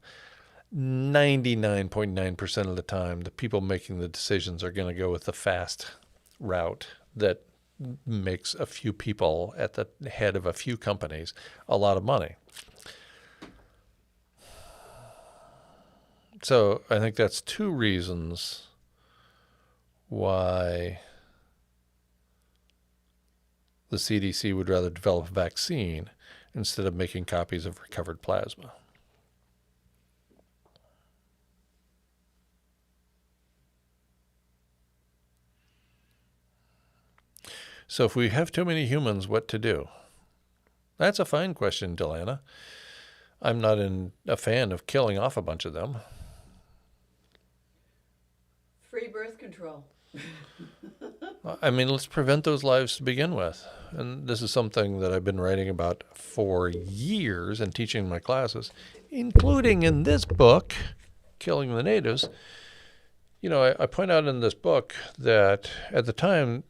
99.9% of the time, the people making the decisions are going to go with the fast route that makes a few people at the head of a few companies a lot of money. So I think that's two reasons why the CDC would rather develop a vaccine instead of making copies of recovered plasma. So if we have too many humans, what to do? That's a fine question, Delana. I'm not a fan of killing off a bunch of them. Free birth control. I mean, let's prevent those lives to begin with. And this is something that I've been writing about for years and teaching in my classes, including in this book, Killing the Natives. You know, I point out in this book that at the time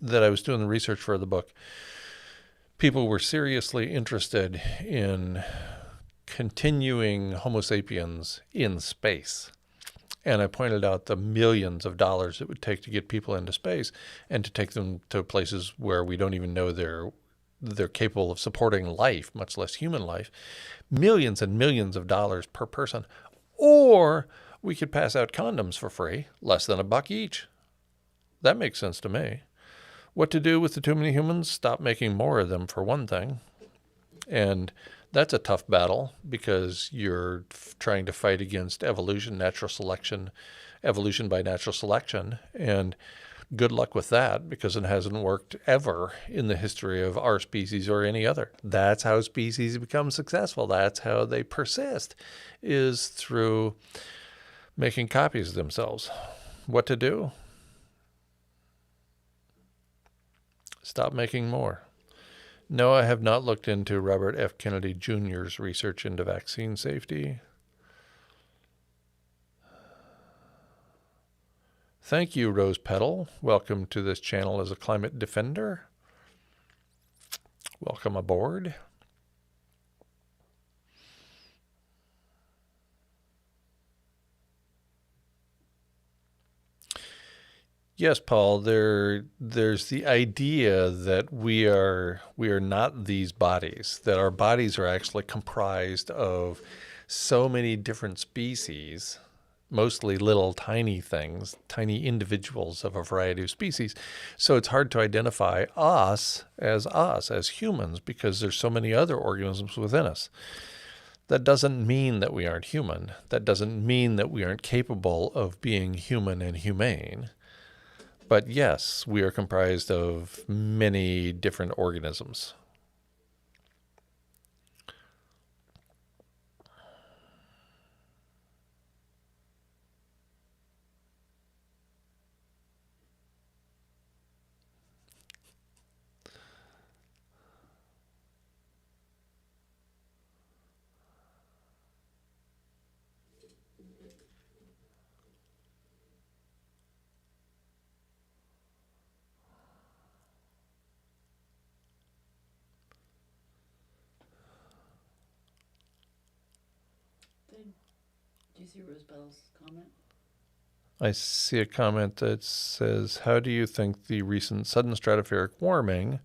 that I was doing the research for the book, people were seriously interested in continuing Homo sapiens in space. And I pointed out the millions of dollars it would take to get people into space and to take them to places where we don't even know they're capable of supporting life, much less human life. Millions and millions of dollars per person. Or we could pass out condoms for free, less than $1 each. That makes sense to me. What to do with the too many humans? Stop making more of them, for one thing. And that's a tough battle because you're trying to fight against evolution, natural selection, evolution by natural selection. And good luck with that, because it hasn't worked ever in the history of our species or any other. That's how species become successful. That's how they persist, is through making copies of themselves. What to do? Stop making more. No, I have not looked into Robert F. Kennedy Jr.'s research into vaccine safety. Thank you, Rose Petal. Welcome to this channel as a climate defender. Welcome aboard. Yes, Paul, there's the idea that we are not these bodies, that our bodies are actually comprised of so many different species, mostly little tiny things, tiny individuals of a variety of species. So it's hard to identify us as humans, because there's so many other organisms within us. That doesn't mean that we aren't human. That doesn't mean that we aren't capable of being human and humane. But yes, we are comprised of many different organisms. Do you see Rose Petal's comment? I see a comment that says, how do you think the recent sudden stratospheric warming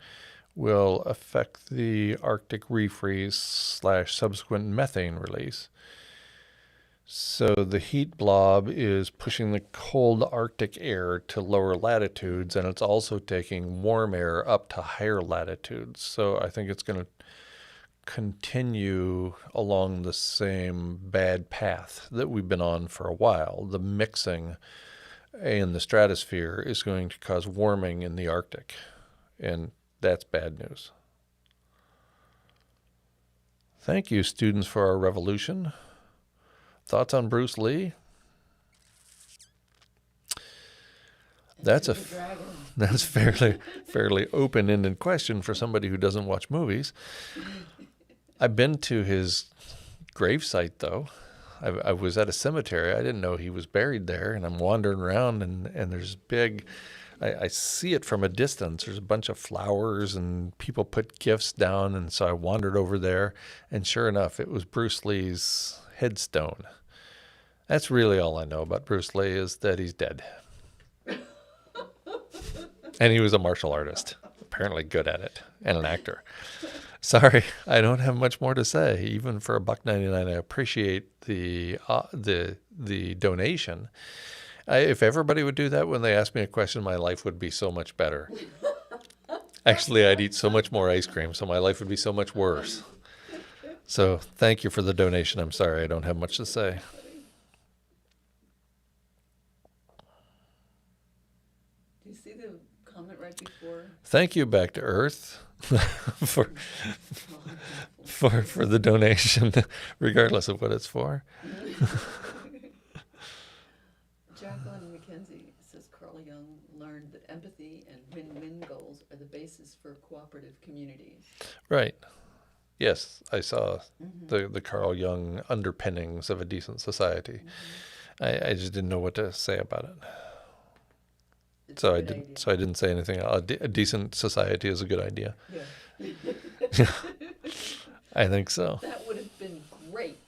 will affect the Arctic refreeze / subsequent methane release? So the heat blob is pushing the cold Arctic air to lower latitudes, and it's also taking warm air up to higher latitudes. So I think it's going to continue along the same bad path that we've been on for a while. The mixing in the stratosphere is going to cause warming in the Arctic, and that's bad news. Thank you, Students for Our Revolution. Thoughts on Bruce Lee? That's that's fairly open-ended question for somebody who doesn't watch movies. I've been to his gravesite, though. I was at a cemetery. I didn't know he was buried there, and I'm wandering around, and there's big... I see it from a distance. There's a bunch of flowers, and people put gifts down, and so I wandered over there, and sure enough, it was Bruce Lee's headstone. That's really all I know about Bruce Lee, is that he's dead. And he was a martial artist, apparently good at it, and an actor. Sorry, I don't have much more to say. Even for $1.99, I appreciate the donation. If everybody would do that when they ask me a question, my life would be so much better. Actually, I'd eat so much more ice cream, so my life would be so much worse. So thank you for the donation. I'm sorry, I don't have much to say. Do you see the comment right before? Thank you, Back to Earth, for the donation, regardless of what it's for. Jacqueline McKenzie says Carl Jung learned that empathy and win-win goals are the basis for cooperative communities. Right. Yes, I saw the Carl Jung underpinnings of a decent society. I just didn't know what to say about it. So I didn't say anything. A decent society is a good idea. Yeah. I think so. That would have been great.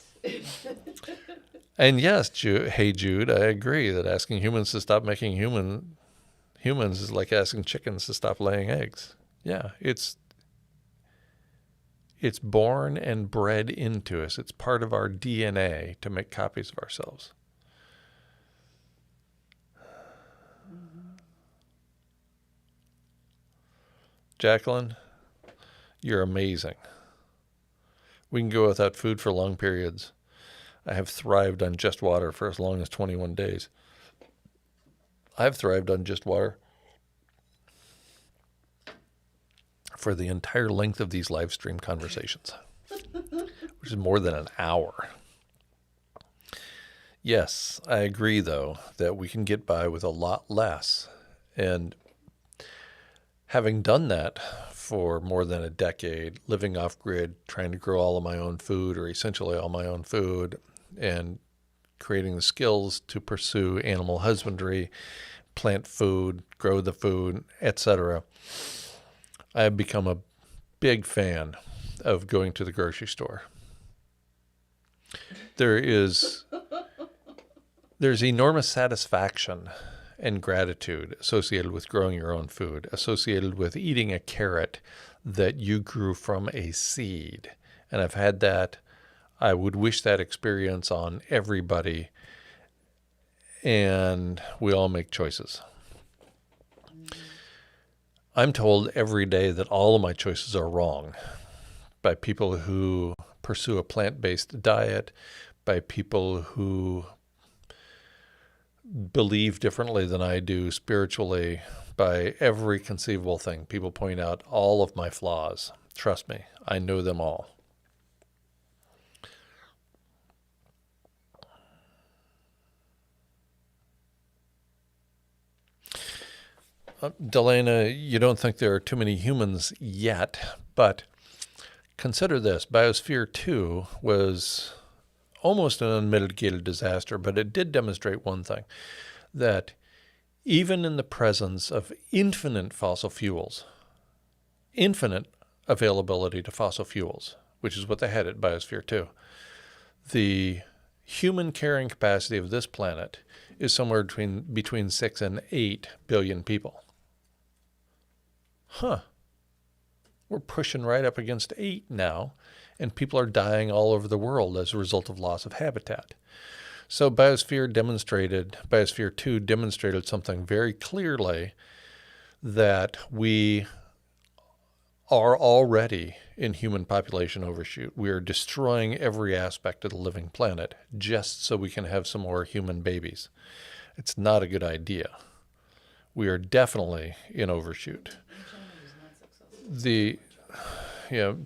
And yes, hey Jude, I agree that asking humans to stop making humans is like asking chickens to stop laying eggs. Yeah, it's born and bred into us. It's part of our DNA to make copies of ourselves. Jacqueline, you're amazing. We can go without food for long periods. I have thrived on just water for as long as 21 days. I've thrived on just water for the entire length of these live stream conversations, which is more than an hour. Yes, I agree, though, that we can get by with a lot less. And having done that for more than a decade, living off-grid, trying to grow all of my own food, or essentially all my own food, and creating the skills to pursue animal husbandry, plant food, grow the food, etc., I have become a big fan of going to the grocery store. There's enormous satisfaction and gratitude associated with growing your own food, associated with eating a carrot that you grew from a seed. And I've had that. I would wish that experience on everybody. And we all make choices. I'm told every day that all of my choices are wrong by people who pursue a plant-based diet, by people who believe differently than I do spiritually, by every conceivable thing. People point out all of my flaws. Trust me, I know them all. Delana, you don't think there are too many humans yet, but consider this. Biosphere 2 was almost an unmitigated disaster, but it did demonstrate one thing, that even in the presence of infinite fossil fuels, infinite availability to fossil fuels, which is what they had at Biosphere 2, the human carrying capacity of this planet is somewhere between 6 and 8 billion people. We're pushing right up against 8 now, and people are dying all over the world as a result of loss of habitat. So Biosphere 2 demonstrated something very clearly, that we are already in human population overshoot. We are destroying every aspect of the living planet just so we can have some more human babies. It's not a good idea. We are definitely in overshoot.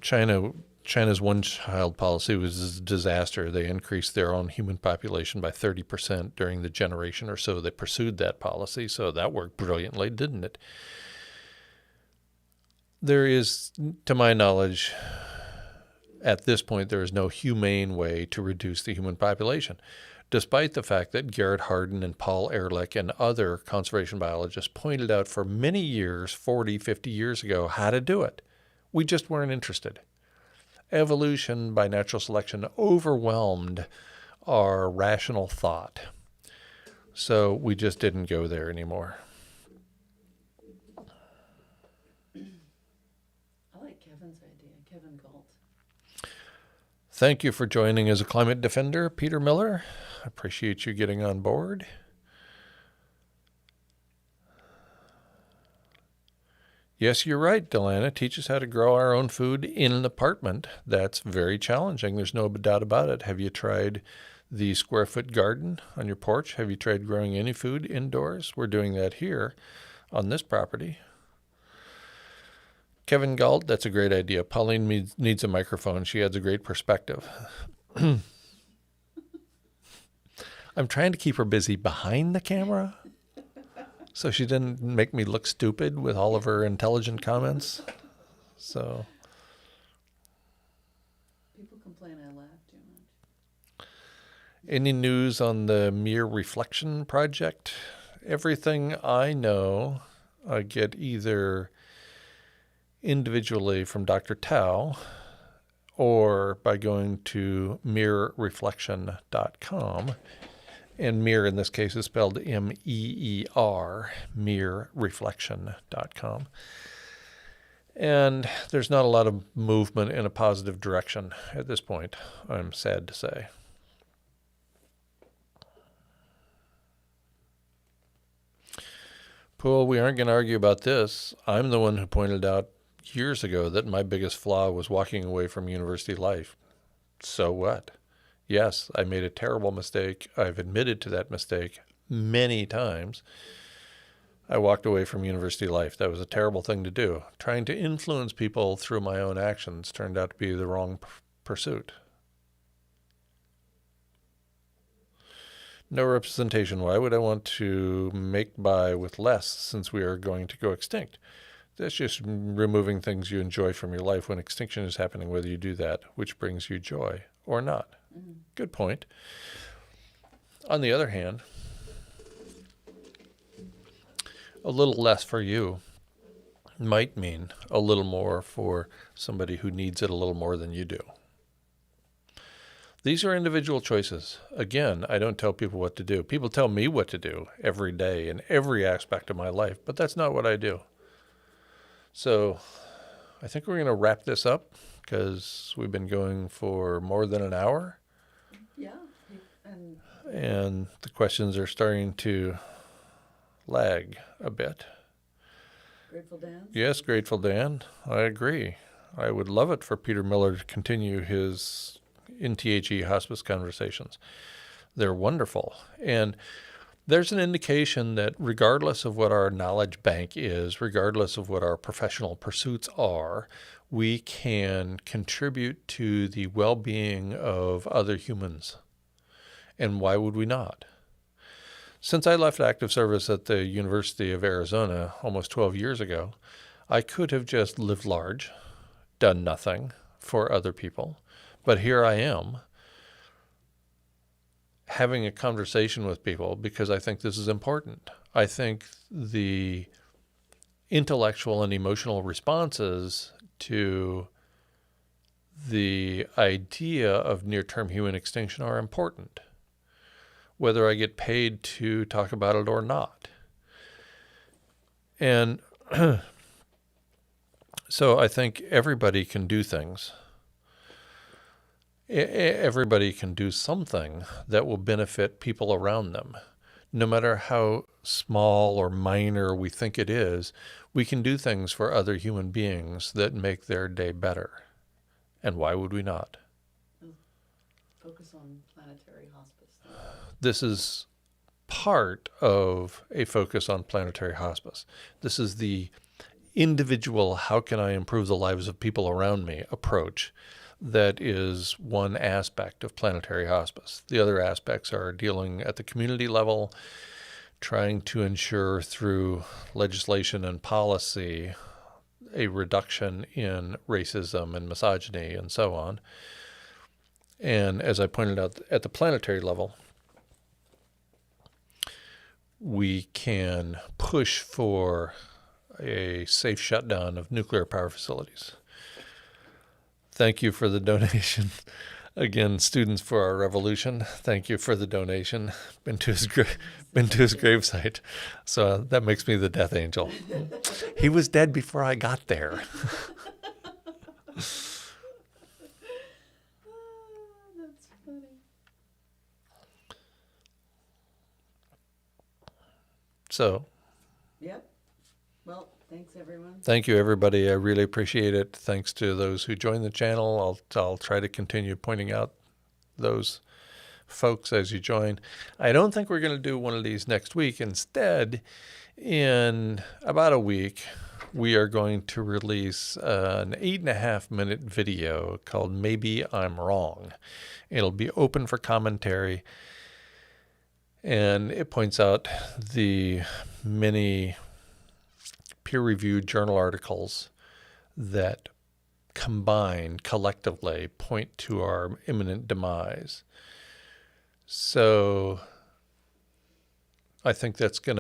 China China's one-child policy was a disaster. They increased their own human population by 30% during the generation or so they pursued that policy, so that worked brilliantly, didn't it? There is, to my knowledge, at this point, there is no humane way to reduce the human population, despite the fact that Garrett Hardin and Paul Ehrlich and other conservation biologists pointed out for many years, 40, 50 years ago, how to do it. We just weren't interested. Evolution by natural selection overwhelmed our rational thought. So we just didn't go there anymore. I like Kevin's idea, Kevin Galt. Thank you for joining as a climate defender, Peter Miller. I appreciate you getting on board. Yes, you're right, Delana. Teach us how to grow our own food in an apartment. That's very challenging. There's no doubt about it. Have you tried the square foot garden on your porch? Have you tried growing any food indoors? We're doing that here on this property. Kevin Galt, that's a great idea. Pauline needs a microphone. She adds a great perspective. I'm trying to keep her busy behind the camera so she didn't make me look stupid with all of her intelligent comments. So People complain I laugh too much. any news on the Mere Reflection project? Everything I know, I get either individually from Dr. Tao or by going to mirrorreflection.com. And Mere in this case is spelled M-E-E-R, mirrorreflection.com. And there's not a lot of movement in a positive direction at this point, I'm sad to say. Poole, we aren't going to argue about this. I'm the one who pointed out years ago that my biggest flaw was walking away from university life. So what? Yes, I made a terrible mistake. I've admitted to that mistake many times. I walked away from university life. That was a terrible thing to do. Trying to influence people through my own actions turned out to be the wrong pursuit. No representation. Why would I want to make by with less since we are going to go extinct? That's just removing things you enjoy from your life when extinction is happening, whether you do that, which brings you joy or not. Mm-hmm. Good point. On the other hand, a little less for you might mean a little more for somebody who needs it a little more than you do. These are individual choices. Again, I don't tell people what to do. People tell me what to do every day in every aspect of my life, but that's not what I do. So I think we're going to wrap this up because we've been going for more than an hour. Yeah. And the questions are starting to lag a bit. Grateful Dan? Yes, Grateful Dan. I agree. I would love it for Peter Miller to continue his NTHE hospice conversations. They're wonderful. And there's an indication that regardless of what our knowledge bank is, regardless of what our professional pursuits are, we can contribute to the well-being of other humans. And why would we not? Since I left active service at the University of Arizona almost 12 years ago, I could have just lived large, done nothing for other people. But here I am, having a conversation with people because I think this is important. I think the intellectual and emotional responses to the idea of near-term human extinction are important, whether I get paid to talk about it or not. And so I think everybody can do things. Everybody can do something that will benefit people around them. No matter how small or minor we think it is, we can do things for other human beings that make their day better. And why would we not? Focus on planetary hospice. This is part of a focus on planetary hospice. This is the individual, how can I improve the lives of people around me approach that is one aspect of planetary hospice. The other aspects are dealing at the community level, trying to ensure through legislation and policy a reduction in racism and misogyny and so on. And as I pointed out, at the planetary level, we can push for a safe shutdown of nuclear power facilities. Thank you for the donation. Again, Students for Our Revolution, thank you for the donation. Been to his gravesite. So that makes me the death angel. He was dead before I got there. That's funny. So Yep. Well, thanks everyone. thank you, everybody. I really appreciate it. Thanks to those who joined the channel. I'll try to continue pointing out those folks as you join. I don't think we're going to do one of these next week. Instead, in about a week, we are going to release an 8.5-minute video called Maybe I'm Wrong. It'll be open for commentary, and it points out the many peer-reviewed journal articles that combined collectively point to our imminent demise. So I think that's going to